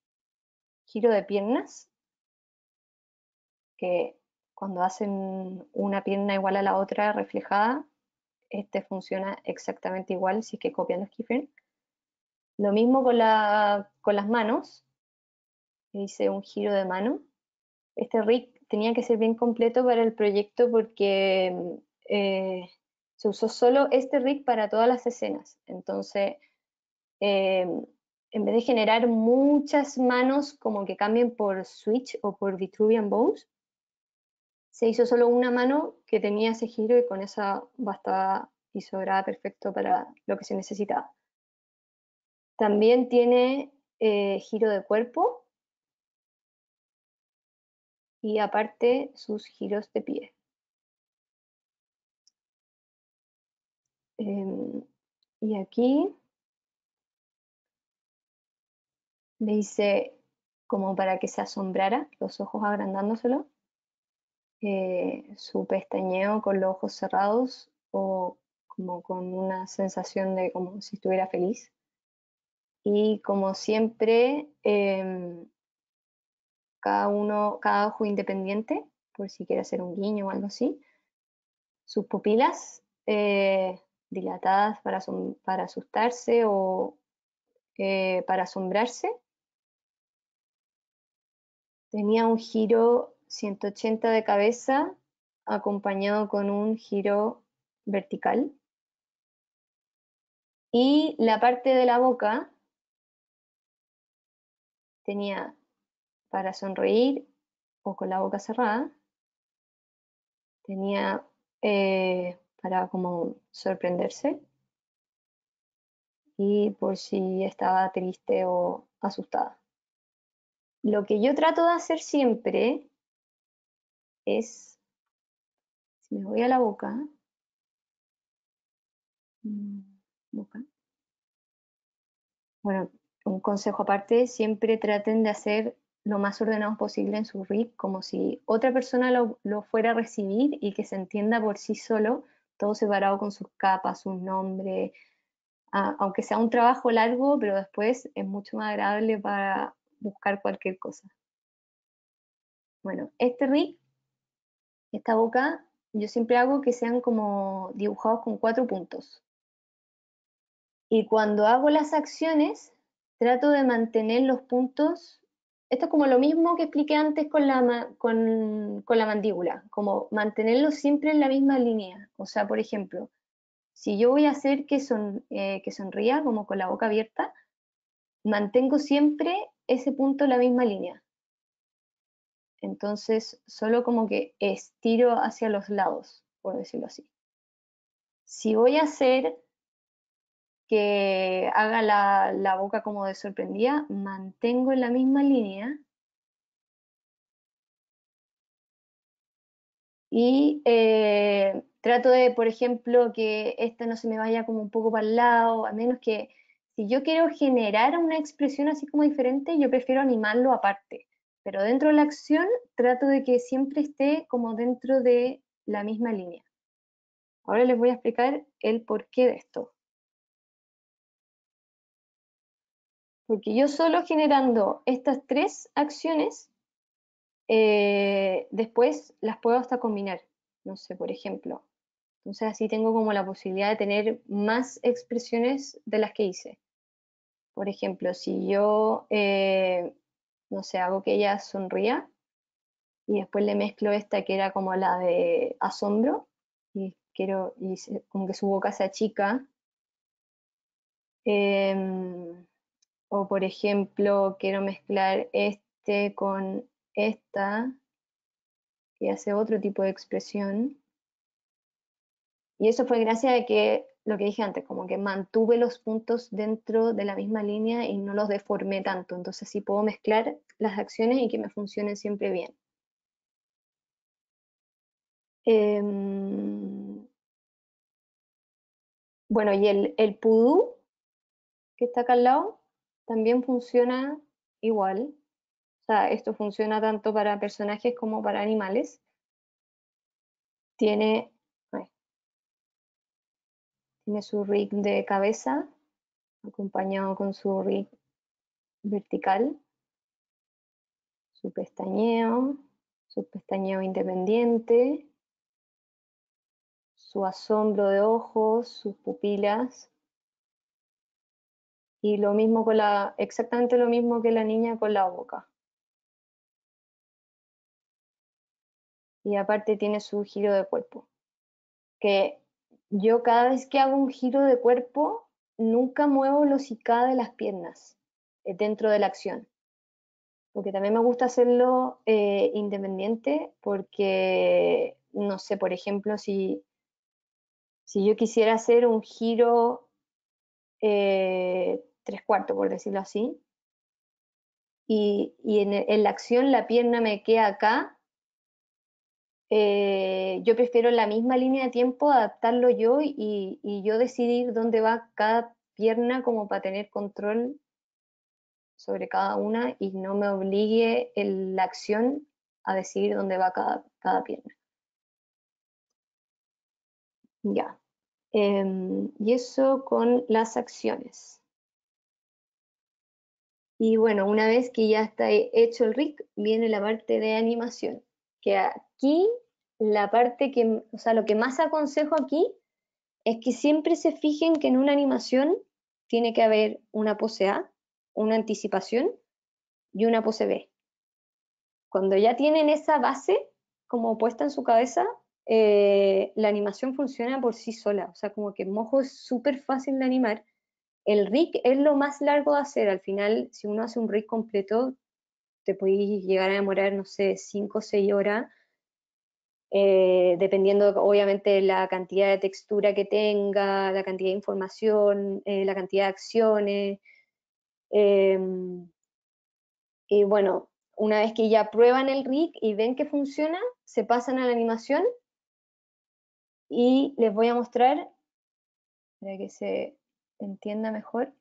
giro de piernas, que cuando hacen una pierna igual a la otra reflejada, este funciona exactamente igual si es que copian los keyframes. Lo mismo con las manos, hice un giro de mano. Este rig tenía que ser bien completo para el proyecto porque se usó solo este rig para todas las escenas. Entonces, eh, en vez de generar muchas manos como que cambien por Switch o por Vitruvian Bows, se hizo solo una mano que tenía ese giro y con esa bastaba y sobraba perfecto para lo que se necesitaba. También tiene giro de cuerpo y aparte sus giros de pie. Y aquí le hice como para que se asombrara, los ojos agrandándoselo, su pestañeo con los ojos cerrados o como con una sensación de como si estuviera feliz. Y como siempre, cada ojo independiente, por si quiere hacer un guiño o algo así. Sus pupilas dilatadas para asustarse o para asombrarse. Tenía un giro 180 de cabeza acompañado con un giro vertical. Y la parte de la boca tenía para sonreír o con la boca cerrada. Tenía para como sorprenderse y por si estaba triste o asustada. Lo que yo trato de hacer siempre es, si me voy a la boca, boca. Bueno, un consejo aparte, siempre traten de hacer lo más ordenado posible en su rig, como si otra persona lo fuera a recibir y que se entienda por sí solo, todo separado con sus capas, sus nombres, aunque sea un trabajo largo, pero después es mucho más agradable para buscar cualquier cosa. Bueno, este rig, esta boca, yo siempre hago que sean como dibujados con 4 puntos. Y cuando hago las acciones, trato de mantener los puntos. Esto es como lo mismo que expliqué antes con la mandíbula, como mantenerlos siempre en la misma línea. O sea, por ejemplo, si yo voy a hacer que sonría como con la boca abierta, mantengo siempre ese punto en la misma línea. Entonces, solo como que estiro hacia los lados, por decirlo así. Si voy a hacer que haga la boca como de sorprendida, mantengo en la misma línea y trato de, por ejemplo, que esta no se me vaya como un poco para el lado, a menos que Si yo quiero generar una expresión así como diferente, yo prefiero animarlo aparte. Pero dentro de la acción trato de que siempre esté como dentro de la misma línea. Ahora les voy a explicar el porqué de esto. Porque yo solo generando estas tres acciones, después las puedo hasta combinar. No sé, por ejemplo. Entonces así tengo como la posibilidad de tener más expresiones de las que hice. Por ejemplo, si yo, no sé, hago que ella sonría y después le mezclo esta que era como la de asombro y quiero, como que su boca se achica. Em, o por ejemplo, quiero mezclar este con esta y hace otro tipo de expresión. Y eso fue gracias a que, lo que dije antes, como que mantuve los puntos dentro de la misma línea y no los deformé tanto. Entonces sí puedo mezclar las acciones y que me funcionen siempre bien. Bueno, y el pudú, que está acá al lado, también funciona igual. O sea, esto funciona tanto para personajes como para animales. Tiene, ay, tiene su rig de cabeza, acompañado con su rig vertical, su pestañeo independiente, su asombro de ojos, sus pupilas, y lo mismo con exactamente lo mismo que la niña con la boca. Y aparte tiene su giro de cuerpo, que yo cada vez que hago un giro de cuerpo, nunca muevo la hocicada de las piernas dentro de la acción. Porque también me gusta hacerlo independiente, porque, no sé, por ejemplo, si yo quisiera hacer un giro tres cuartos, por decirlo así, y en la acción la pierna me queda acá, yo prefiero en la misma línea de tiempo adaptarlo yo y yo decidir dónde va cada pierna como para tener control sobre cada una y no me obligue la acción a decidir dónde va cada pierna. Ya. Y eso con las acciones. Y bueno, una vez que ya está hecho el rig, viene la parte de animación. Que aquí, la parte que, o sea, lo que más aconsejo aquí es que siempre se fijen que en una animación tiene que haber una pose A, una anticipación y una pose B. Cuando ya tienen esa base como puesta en su cabeza, la animación funciona por sí sola. O sea, como que Mojo es súper fácil de animar. El rig es lo más largo de hacer. Al final, si uno hace un rig completo, te puedes llegar a demorar, no sé, 5 o 6 horas, dependiendo obviamente de la cantidad de textura que tenga, la cantidad de información, la cantidad de acciones. Eh, y bueno, una vez que ya prueban el rig y ven que funciona, se pasan a la animación y les voy a mostrar para que se entienda mejor.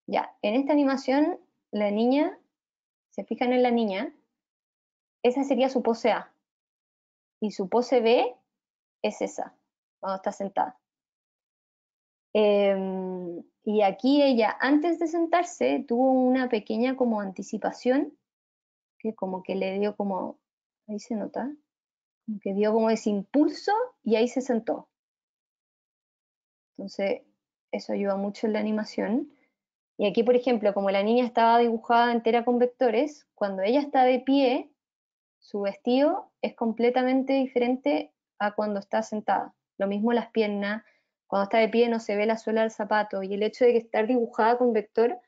Ya, en esta animación, la niña, se fijan en la niña, esa sería su pose A. Y su pose B es esa, cuando está sentada. Y aquí ella, antes de sentarse, tuvo una pequeña como anticipación, que como que le dio como, ahí se nota, como que dio como ese impulso y ahí se sentó. Entonces, eso ayuda mucho en la animación. Y aquí, por ejemplo, como la niña estaba dibujada entera con vectores, cuando ella está de pie, su vestido es completamente diferente a cuando está sentada. Lo mismo las piernas, cuando está de pie no se ve la suela del zapato y el hecho de que estar dibujada con vector,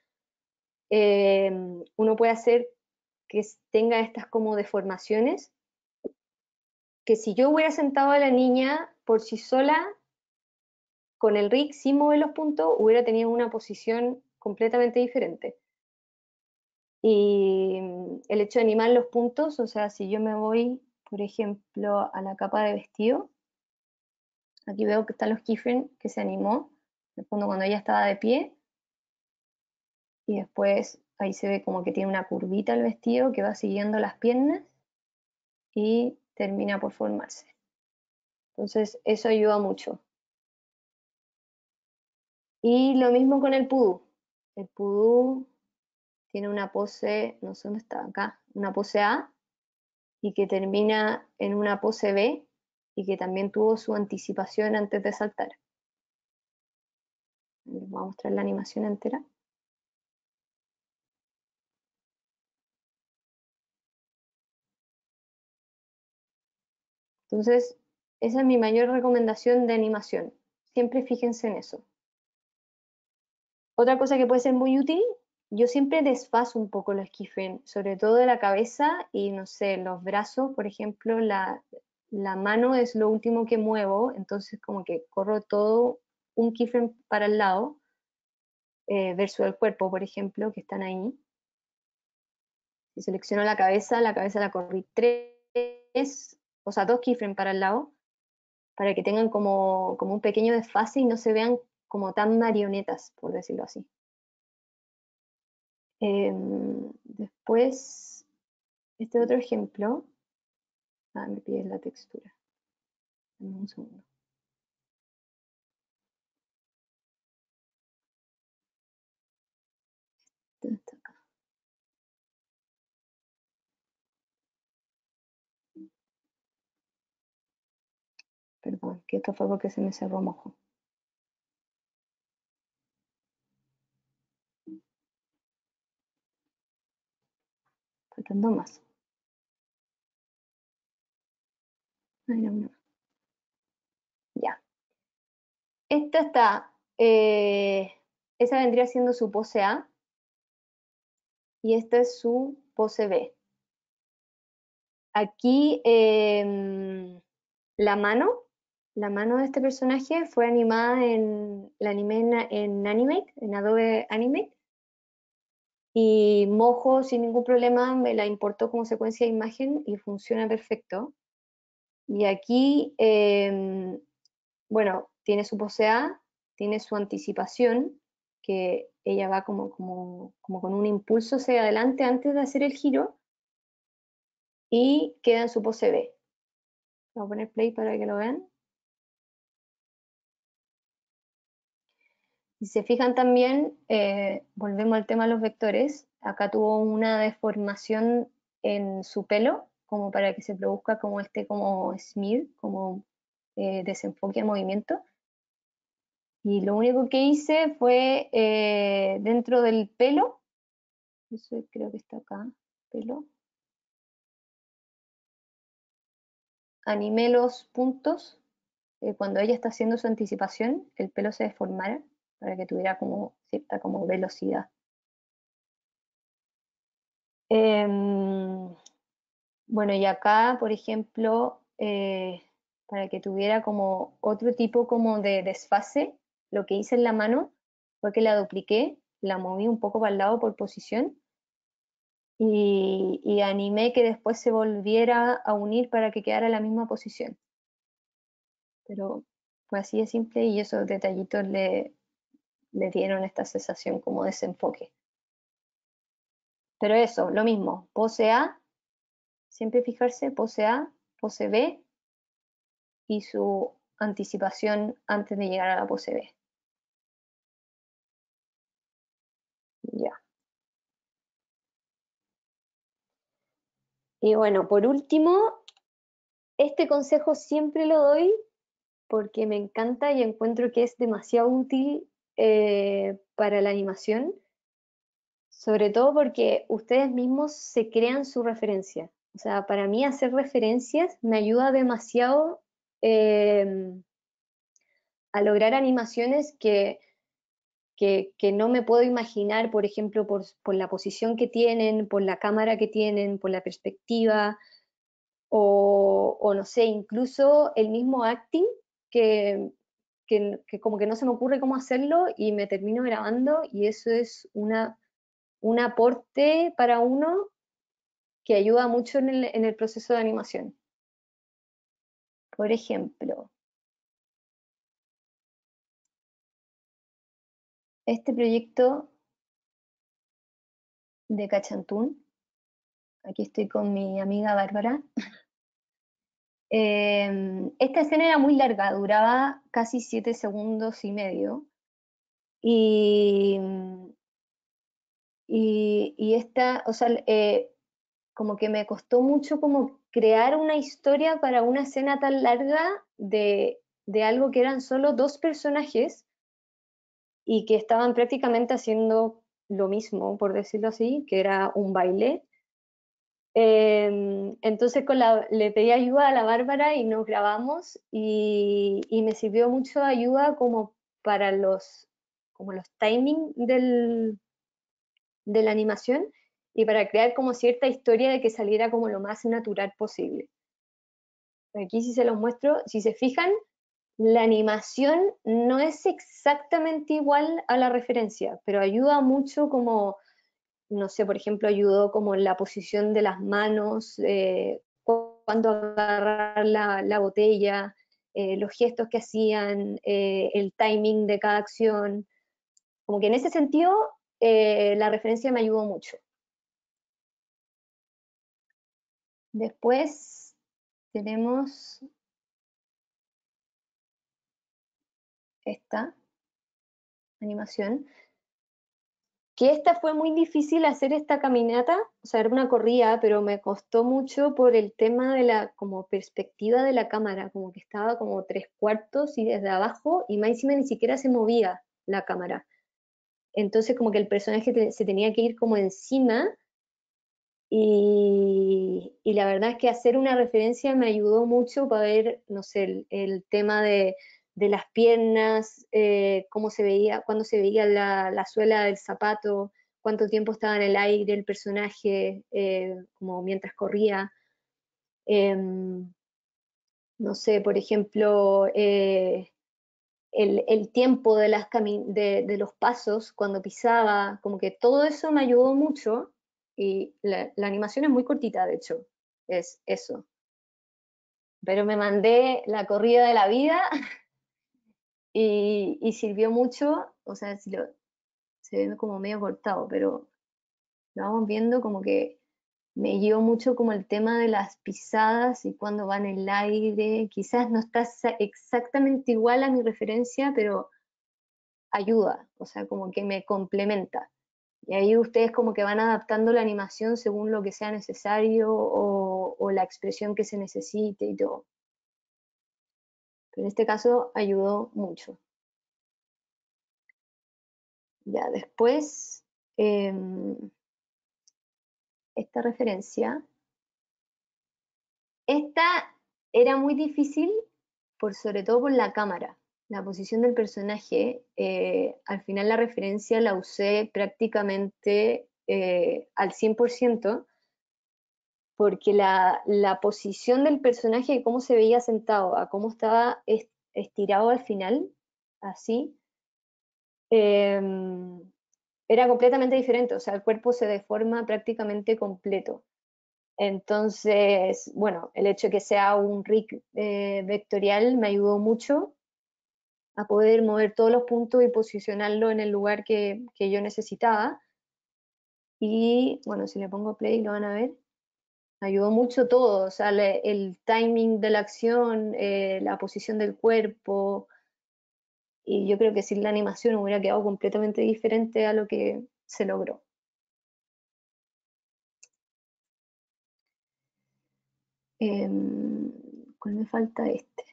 uno puede hacer que tenga estas como deformaciones, que si yo hubiera sentado a la niña por sí sola, con el rig sin mover los puntos, hubiera tenido una posición completamente diferente. Y el hecho de animar los puntos, o sea, si yo me voy, por ejemplo, a la capa de vestido, Aquí veo que están los keyframes que se animó, en el fondo cuando ella estaba de pie, y después ahí se ve como que tiene una curvita el vestido que va siguiendo las piernas y termina por formarse. Entonces eso ayuda mucho. Y lo mismo con el pudú. El pudú tiene una pose, no sé dónde está, acá, una pose A, y que termina en una pose B, y que también tuvo su anticipación antes de saltar. Les voy a mostrar la animación entera. Entonces, esa es mi mayor recomendación de animación. Siempre fíjense en eso. Otra cosa que puede ser muy útil, yo siempre desfaso un poco los keyframes, sobre todo de la cabeza y, no sé, los brazos, por ejemplo, la mano es lo último que muevo, entonces como que corro todo un keyframe para el lado, versus el cuerpo, por ejemplo, que están ahí. Si selecciono la cabeza la corrí 3, o sea, 2 keyframes para el lado, para que tengan como un pequeño desfase y no se vean como tan marionetas, por decirlo así. Después, este otro ejemplo, me pide la textura. Dame un segundo. ¿Dónde está acá? Perdón, que esto fue porque se me cerró mojo. Faltando más. Ay, no. Ya. Esta está, esa vendría siendo su pose A y esta es su pose B. Aquí la mano de este personaje fue animada la animé en Animate, en Adobe Animate, y Mojo sin ningún problema me la importó como secuencia de imagen y funciona perfecto. Y aquí, bueno, tiene su pose A, tiene su anticipación, que ella va como con un impulso hacia adelante antes de hacer el giro, y queda en su pose B. Voy a poner play para que lo vean. Si se fijan también, volvemos al tema de los vectores, acá tuvo una deformación en su pelo, como para que se produzca como como smear, como desenfoque de movimiento. Y lo único que hice fue dentro del pelo, eso creo que está acá, pelo, animé los puntos, cuando ella está haciendo su anticipación, el pelo se deformara para que tuviera como cierta como velocidad. Bueno, y acá, por ejemplo, para que tuviera como otro tipo como de desfase, lo que hice en la mano fue que la dupliqué, la moví un poco para el lado por posición y animé que después se volviera a unir para que quedara en la misma posición. Pero fue así de simple y esos detallitos le dieron esta sensación como desenfoque. Pero eso, lo mismo, pose A, siempre fijarse, pose A, pose B y su anticipación antes de llegar a la pose B. Ya. Y bueno, por último, este consejo siempre lo doy porque me encanta y encuentro que es demasiado útil para la animación, sobre todo porque ustedes mismos se crean su referencia. O sea, para mí hacer referencias me ayuda demasiado eh, a lograr animaciones que no me puedo imaginar, por ejemplo, por la posición que tienen, por la cámara que tienen, por la perspectiva, o no sé, incluso el mismo acting, que, que como que no se me ocurre cómo hacerlo y me termino grabando y eso es un aporte para uno que ayuda mucho en el proceso de animación. Por ejemplo, este proyecto de Cachantún. Aquí estoy con mi amiga Bárbara. Esta escena era muy larga, duraba casi 7 segundos y medio. Y, y esta, o sea, como que me costó mucho como crear una historia para una escena tan larga de algo que eran solo dos personajes y que estaban prácticamente haciendo lo mismo, por decirlo así, que era un baile. Entonces le pedí ayuda a la Bárbara y nos grabamos y me sirvió mucho de ayuda como para como los timing de la animación y para crear como cierta historia de que saliera como lo más natural posible. Aquí si se los muestro, si se fijan, la animación no es exactamente igual a la referencia, pero ayuda mucho como, no sé, por ejemplo, ayudó como la posición de las manos, cuando agarrar la botella, los gestos que hacían, el timing de cada acción. Como que en ese sentido, la referencia me ayudó mucho. Después tenemos esta animación, que esta fue muy difícil hacer esta caminata, o sea, era una corrida, pero me costó mucho por el tema de la como perspectiva de la cámara, como que estaba como 3/4 y desde abajo, y más encima ni siquiera se movía la cámara. Entonces como que el personaje se tenía que ir como encima, y la verdad es que hacer una referencia me ayudó mucho para ver, no sé, el tema de las piernas, cómo se veía, cuándo se veía la suela del zapato, cuánto tiempo estaba en el aire el personaje, como mientras corría. Em, no sé, por ejemplo, el tiempo de los pasos cuando pisaba, como que todo eso me ayudó mucho y la animación es muy cortita, de hecho, es eso. Pero me mandé la corrida de la vida y sirvió mucho, o sea, se ve como medio cortado, pero lo vamos viendo como que me guió mucho como el tema de las pisadas y cuando van en el aire, quizás no está exactamente igual a mi referencia, pero ayuda, o sea, como que me complementa. Y ahí ustedes como que van adaptando la animación según lo que sea necesario o la expresión que se necesite y todo. Pero en este caso ayudó mucho. Ya, después, esta referencia. Esta era muy difícil, sobre todo por la cámara, la posición del personaje. Al final la referencia la usé prácticamente al 100%, porque la posición del personaje, cómo se veía sentado, a cómo estaba estirado al final, así, em, era completamente diferente, o sea, el cuerpo se deforma prácticamente completo. Entonces, bueno, el hecho de que sea un rig vectorial me ayudó mucho a poder mover todos los puntos y posicionarlo en el lugar que yo necesitaba. Y bueno, si le pongo play lo van a ver. Ayudó mucho todo, o sea, el timing de la acción, la posición del cuerpo, y yo creo que sin la animación hubiera quedado completamente diferente a lo que se logró. ¿Cuál me falta? Este.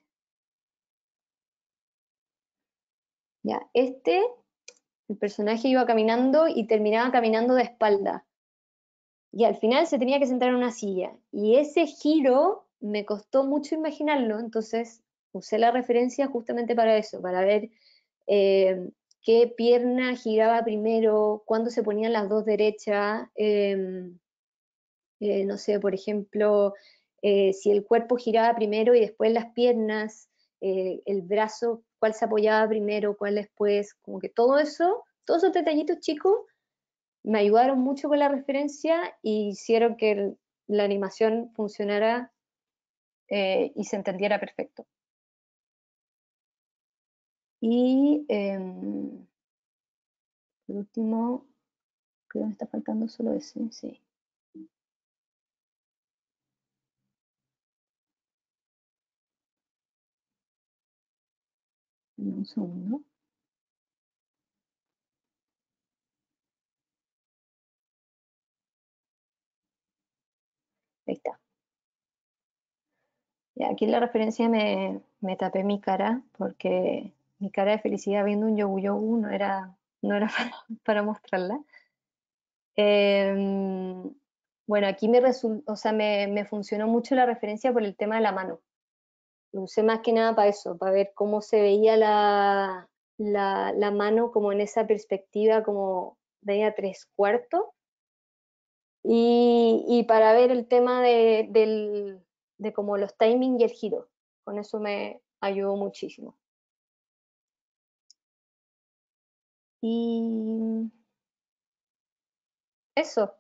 Ya, el personaje iba caminando y terminaba caminando de espalda. Y al final se tenía que sentar en una silla. Y ese giro me costó mucho imaginarlo, entonces usé la referencia justamente para eso, para ver eh, qué pierna giraba primero, cuándo se ponían las dos derechas, no sé, por ejemplo, si el cuerpo giraba primero y después las piernas, el brazo, cuál se apoyaba primero, cuál después, como que todo eso, todos esos detallitos chicos me ayudaron mucho con la referencia y hicieron que la animación funcionara y se entendiera perfecto. Y Por último, creo que me está faltando solo ese, sí. Dame un segundo. Ahí está. Y aquí en la referencia me tapé mi cara porque mi cara de felicidad viendo un yogu yogu no era para mostrarla. Bueno, aquí o sea, me funcionó mucho la referencia por el tema de la mano. Lo usé más que nada para eso, para ver cómo se veía la mano como en esa perspectiva como media tres cuartos y para ver el tema de como los timing y el giro. Con eso me ayudó muchísimo. Y eso,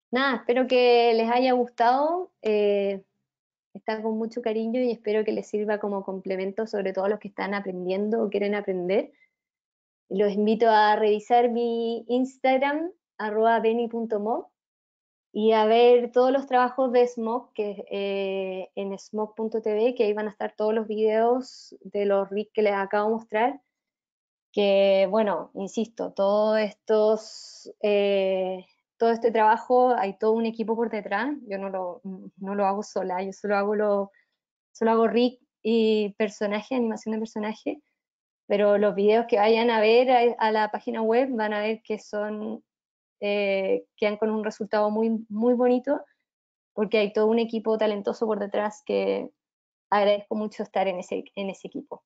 nada, espero que les haya gustado. Está con mucho cariño y espero que les sirva como complemento, sobre todo a los que están aprendiendo o quieren aprender. Los invito a revisar mi Instagram, @beni.mo, y a ver todos los trabajos de Smog en smog.tv, que ahí van a estar todos los videos de los rigs que les acabo de mostrar. Que bueno, insisto, todo este trabajo hay todo un equipo por detrás. Yo no lo hago sola, yo solo hago rig y personaje, animación de personaje, pero los videos que vayan a ver a la página web van a ver que quedan con un resultado muy, muy bonito, porque hay todo un equipo talentoso por detrás que agradezco mucho estar en ese equipo.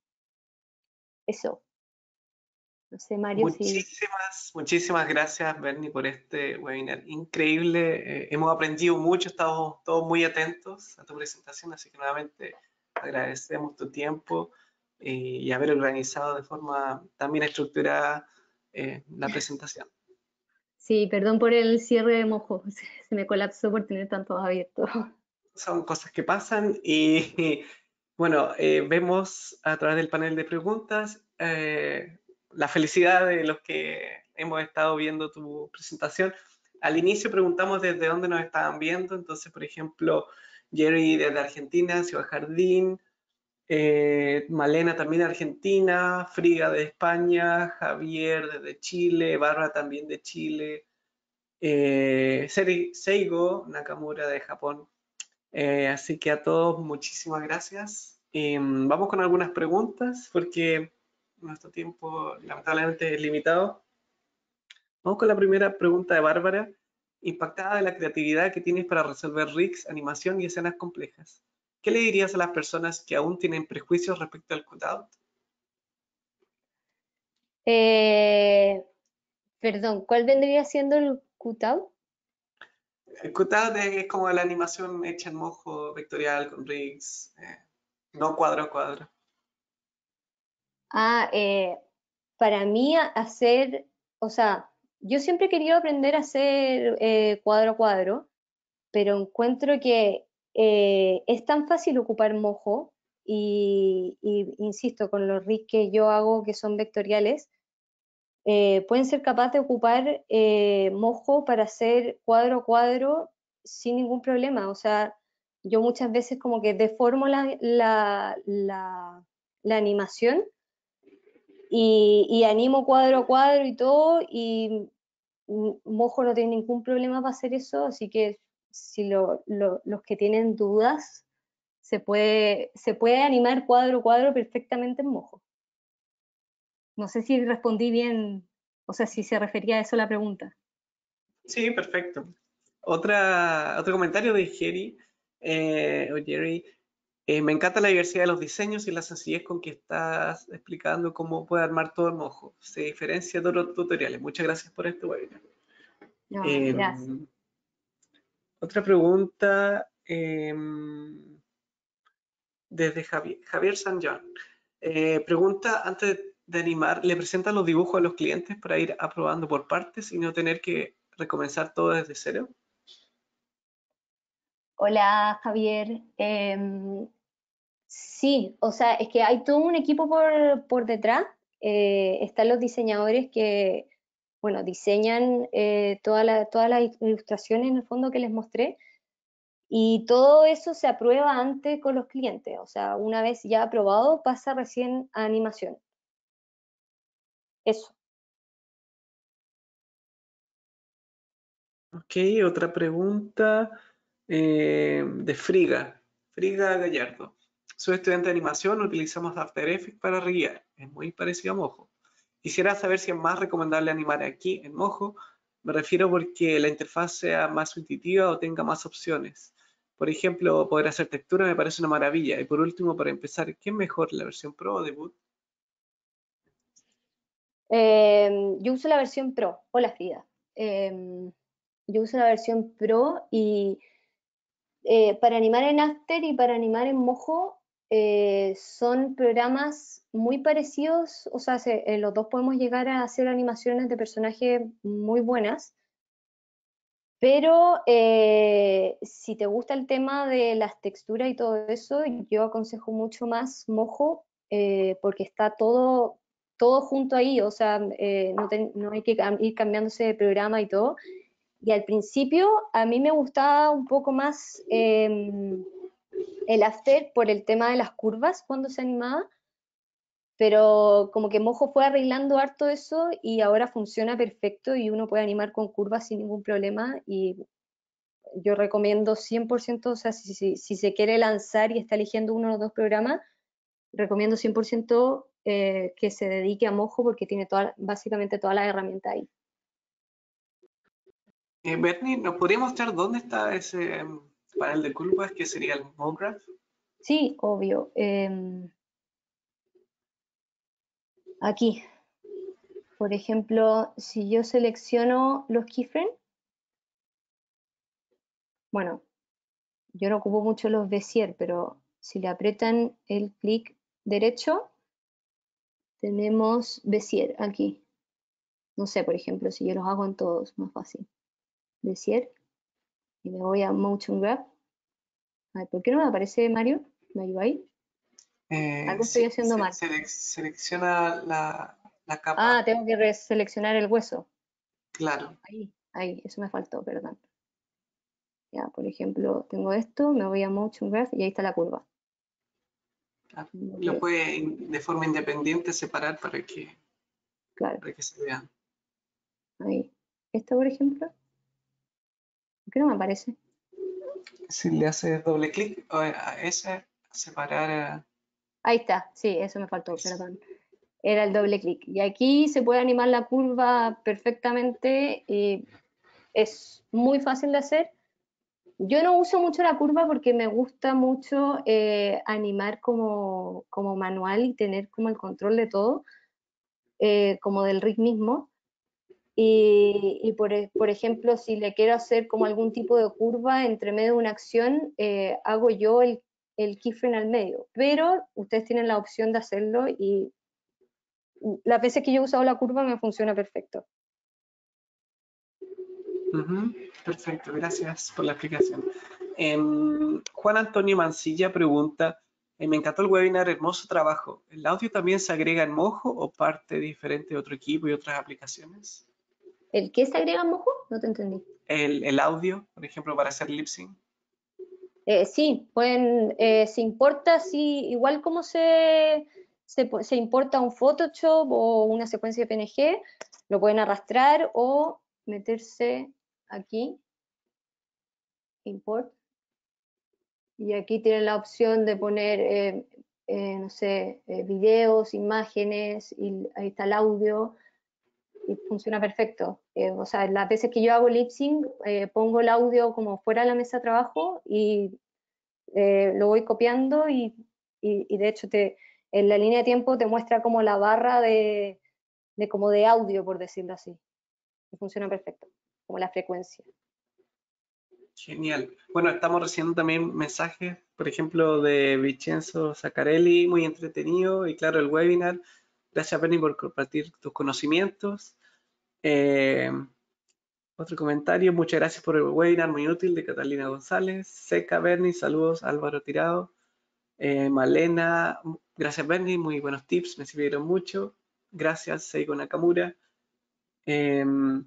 Eso. No sé, Mario, si... Muchísimas gracias, Bernie, por este webinar increíble. Hemos aprendido mucho, estamos todos muy atentos a tu presentación, así que nuevamente agradecemos tu tiempo y haber organizado de forma tan bien estructurada la presentación. Sí, perdón por el cierre de mojo, se me colapsó por tener tantos abiertos. Son cosas que pasan y bueno, vemos a través del panel de preguntas la felicidad de los que hemos estado viendo tu presentación. Al inicio preguntamos desde dónde nos estaban viendo, entonces, por ejemplo, Jerry desde Argentina, Ciudad Jardín, Malena también de Argentina, Friga de España, Javier desde Chile, Bárbara también de Chile, Seigo Nakamura de Japón. Así que a todos muchísimas gracias. Vamos con algunas preguntas porque nuestro tiempo lamentablemente es limitado. Vamos con la primera pregunta de Bárbara. Impactada de la creatividad que tienes para resolver rigs, animación y escenas complejas. ¿Qué le dirías a las personas que aún tienen prejuicios respecto al cutout? Eh, Perdón, ¿cuál vendría siendo el cutout? El cutout es como la animación hecha en mojo vectorial con rigs, no cuadro a cuadro. Ah, para mí hacer, o sea, yo siempre he querido aprender a hacer cuadro a cuadro, pero encuentro que es tan fácil ocupar mojo y insisto, con los rigs que yo hago que son vectoriales, pueden ser capaces de ocupar mojo para hacer cuadro a cuadro sin ningún problema. O sea, yo muchas veces como que deformo la animación y animo cuadro a cuadro y todo, y mojo no tiene ningún problema para hacer eso, así que si los que tienen dudas, se puede animar cuadro a cuadro perfectamente en mojo. No sé si respondí bien, o sea, si se refería a eso la pregunta. Sí, perfecto. Otro comentario de Jerry, o Jerry. Me encanta la diversidad de los diseños y la sencillez con que estás explicando cómo puede armar todo el mojo. Se diferencia de otros tutoriales. Muchas gracias por este webinar. No, Eh, gracias. Otra pregunta desde Javier San John. Pregunta, antes de animar, ¿le presentan los dibujos a los clientes para ir aprobando por partes y no tener que recomenzar todo desde cero? Hola, Javier. Sí, o sea, es que hay todo un equipo por detrás. Están los diseñadores bueno, diseñan todas las ilustraciones en el fondo que les mostré. Y todo eso se aprueba antes con los clientes, o sea, una vez ya aprobado pasa recién a animación. Eso. Ok, otra pregunta de Friga. Friga Gallardo. Soy estudiante de animación, utilizamos After Effects para reguiar. Es muy parecido a Mojo. Quisiera saber si es más recomendable animar aquí en Mojo. Me refiero porque la interfaz sea más intuitiva o tenga más opciones. Por ejemplo, poder hacer textura me parece una maravilla. Y por último, para empezar, ¿qué es mejor, la versión Pro o Debut? Yo uso la versión Pro. Hola, Frida. Yo uso la versión Pro y para animar en After y para animar en Mojo son programas muy parecidos, o sea, los dos podemos llegar a hacer animaciones de personajes muy buenas, pero si te gusta el tema de las texturas y todo eso, yo aconsejo mucho más Mojo porque está todo junto ahí, o sea, no hay que ir cambiándose de programa y todo. Y al principio a mí me gustaba un poco más el After por el tema de las curvas cuando se animaba, pero como que Mojo fue arreglando harto eso y ahora funciona perfecto y uno puede animar con curvas sin ningún problema y yo recomiendo 100%, o sea, si se quiere lanzar y está eligiendo uno de los dos programas, recomiendo 100% que se dedique a Mojo porque tiene básicamente todas las herramientas ahí. Bernie, ¿nos podría mostrar dónde está ese panel de curvas que sería el MoGraph? Sí, obvio. Aquí, por ejemplo, si yo selecciono los keyframes, bueno, yo no ocupo mucho los Bezier, pero si le aprietan el clic derecho, tenemos Bezier aquí. No sé, por ejemplo, si yo los hago en todos, más fácil. Bezier, y me voy a Motion Graph. Ay, ¿por qué no me aparece Mario? ¿Me ayuda ahí? Algo estoy Sí, haciendo mal. selecciona la Ah, capa, tengo que reseleccionar el hueso. claro. Ahí, eso me faltó, perdón. Ya, por ejemplo, tengo esto, me voy a Motion Graph y ahí está la curva. Lo puede de forma independiente separar Claro, para que se vean. ahí. Esto, por ejemplo, ¿por qué no me aparece? Si le haces doble clic a ese, separar Ahí está, sí, eso me faltó, perdón. Era el doble clic. Y aquí se puede animar la curva perfectamente y es muy fácil de hacer. Yo no uso mucho la curva porque me gusta mucho animar como manual y tener como el control de todo, como del rig mismo. Y por ejemplo, si le quiero hacer como algún tipo de curva entre medio de una acción, hago yo el keyframe al medio. Pero ustedes tienen la opción de hacerlo y las veces que yo he usado la curva me funciona perfecto. Perfecto, gracias por la explicación. Juan Antonio Mancilla pregunta, me encantó el webinar, hermoso trabajo. ¿El audio también se agrega en Mojo o parte diferente de otro equipo y otras aplicaciones? ¿El qué se agrega en Mojo? No te entendí. El audio, por ejemplo, para hacer lip sync. Sí, se importa, sí, igual como se importa un Photoshop o una secuencia de PNG, lo pueden arrastrar o meterse aquí, import, y aquí tienen la opción de poner, no sé, videos, imágenes, y ahí está el audio, y funciona perfecto. O sea, las veces que yo hago lip sync, pongo el audio como fuera de la mesa de trabajo y lo voy copiando y de hecho en la línea de tiempo te muestra como la barra como de audio, por decirlo así. Y funciona perfecto, como la frecuencia. Genial. Bueno, estamos recibiendo también mensajes, por ejemplo, de Vincenzo Zaccarelli, muy entretenido, y claro, el webinar. Gracias, Penny, por compartir tus conocimientos. Eh, Otro comentario, muchas gracias por el webinar, muy útil, de Catalina González. Seca Bernie, saludos, Álvaro Tirado. Malena, gracias Bernie, muy buenos tips, me sirvieron mucho. Gracias, Seiko Nakamura. Una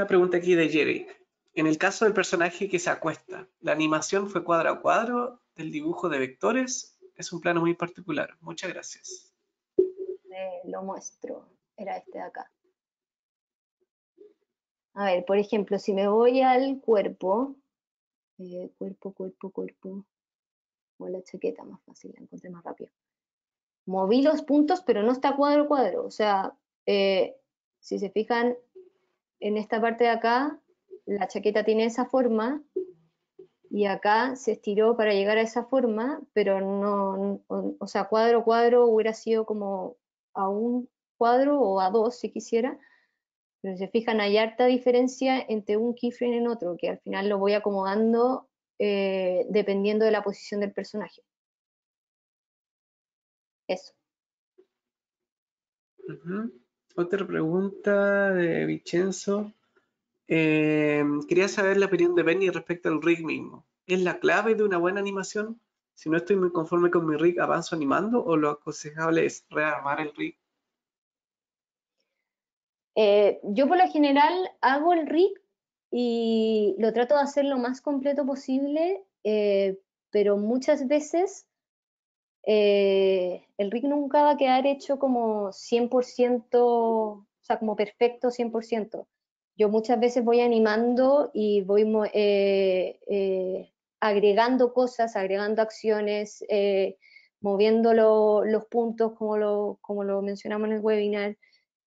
pregunta aquí de Jerry. En el caso del personaje que se acuesta, ¿la animación fue cuadro a cuadro del dibujo de vectores? Es un plano muy particular. Muchas gracias. Lo muestro. Era este de acá. A ver, por ejemplo, si me voy al cuerpo, cuerpo, o la chaqueta, más fácil, la encontré más rápido. Moví los puntos, pero no está cuadro a cuadro. O sea, si se fijan en esta parte de acá, la chaqueta tiene esa forma y acá se estiró para llegar a esa forma, pero no, o sea, cuadro a cuadro hubiera sido como a un cuadro o a dos si quisiera, pero si se fijan hay harta diferencia entre un keyframe en otro, que al final lo voy acomodando dependiendo de la posición del personaje. Eso. Otra pregunta de Vincenzo. Quería saber la opinión de Benny respecto al rig mismo. ¿Es la clave de una buena animación? Si no estoy muy conforme con mi rig, ¿avanzo animando o lo aconsejable es rearmar el rig? Yo por lo general hago el rig y lo trato de hacer lo más completo posible, pero muchas veces el rig nunca va a quedar hecho como 100%, o sea, como perfecto 100%. Yo muchas veces voy animando y voy agregando cosas, agregando acciones, moviendo los puntos como lo mencionamos en el webinar,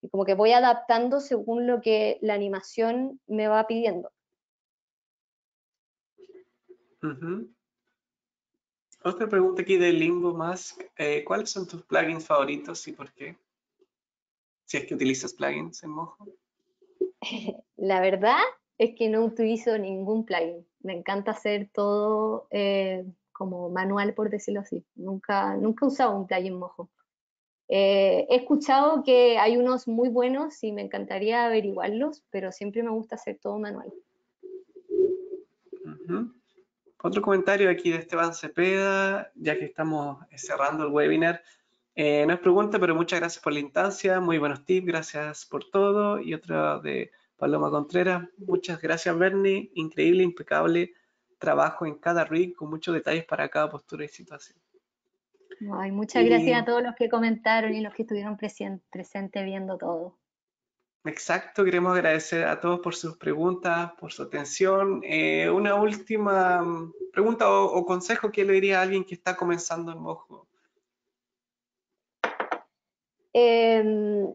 y como que voy adaptando según lo que la animación me va pidiendo. Otra pregunta aquí de Limbo Mask. ¿Cuáles son tus plugins favoritos y por qué? Si es que utilizas plugins en Mojo. La verdad es que no utilizo ningún plugin. Me encanta hacer todo como manual, por decirlo así. Nunca he usado un plugin Mojo. He escuchado que hay unos muy buenos y me encantaría averiguarlos, pero siempre me gusta hacer todo manual. Otro comentario aquí de Esteban Cepeda, ya que estamos cerrando el webinar. No es pregunta, pero muchas gracias por la instancia, muy buenos tips, gracias por todo. Y otra de Paloma Contreras, muchas gracias Bernie, increíble, impecable trabajo en cada rig con muchos detalles para cada postura y situación. Ay, muchas gracias a todos los que comentaron y los que estuvieron presentes viendo todo. Exacto, queremos agradecer a todos por sus preguntas, por su atención. Una última pregunta o consejo que le diría a alguien que está comenzando en Mojo. Que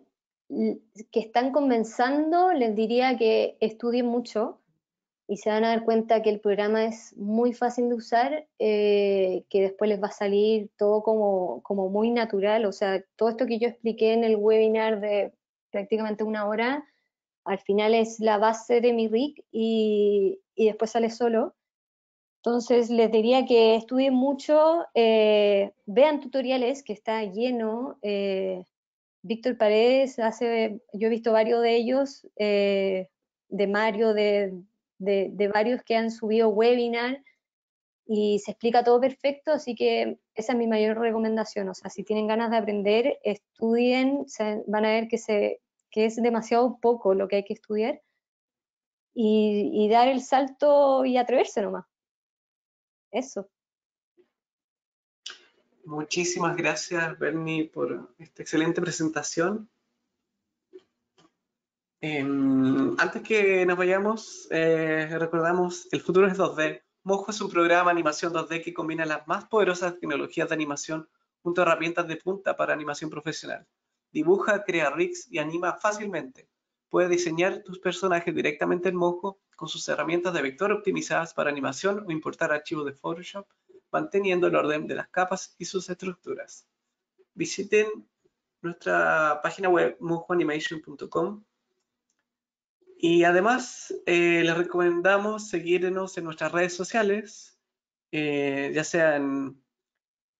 están comenzando, les diría que estudien mucho y se van a dar cuenta que el programa es muy fácil de usar, que después les va a salir todo como muy natural. O sea, todo esto que yo expliqué en el webinar de prácticamente una hora, al final es la base de mi rig y después sale solo. Entonces les diría que estudien mucho, vean tutoriales, que está lleno. Víctor Paredes yo he visto varios de ellos, de Mario, de varios que han subido webinar y se explica todo perfecto, así que esa es mi mayor recomendación. O sea, si tienen ganas de aprender, estudien, van a ver que es demasiado poco lo que hay que estudiar y dar el salto y atreverse nomás. Eso. Muchísimas gracias, Bernie, por esta excelente presentación. Antes que nos vayamos, recordamos, el futuro es 2D. Mojo es un programa de animación 2D que combina las más poderosas tecnologías de animación junto a herramientas de punta para animación profesional. Dibuja, crea rigs y anima fácilmente. Puedes diseñar tus personajes directamente en Mojo con sus herramientas de vector optimizadas para animación o importar archivos de Photoshop, manteniendo el orden de las capas y sus estructuras. Visiten nuestra página web mojoanimation.com. Y además, les recomendamos seguirnos en nuestras redes sociales, ya sea en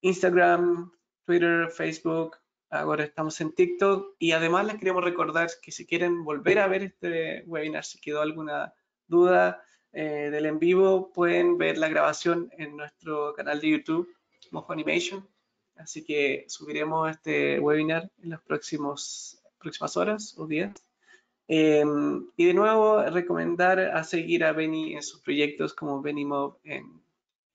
Instagram, Twitter, Facebook, ahora estamos en TikTok. Y además les queremos recordar que si quieren volver a ver este webinar, si quedó alguna duda del en vivo, pueden ver la grabación en nuestro canal de YouTube, Mojo Animation. Así que subiremos este webinar en las próximas horas o días. Y de nuevo, recomendar a seguir a Benny en sus proyectos como BennyMob en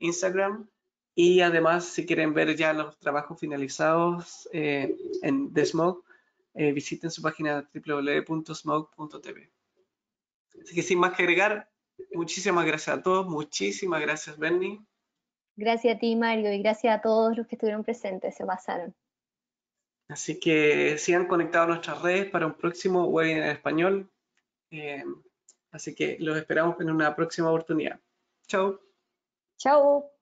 Instagram. Y además, si quieren ver ya los trabajos finalizados en The Smoke, visiten su página www.smoke.tv. Así que sin más que agregar, muchísimas gracias a todos, muchísimas gracias Benny. Gracias a ti, Mario, y gracias a todos los que estuvieron presentes, se pasaron. Así que sigan conectados a nuestras redes para un próximo webinar en español. Así que los esperamos en una próxima oportunidad. Chao. Chao.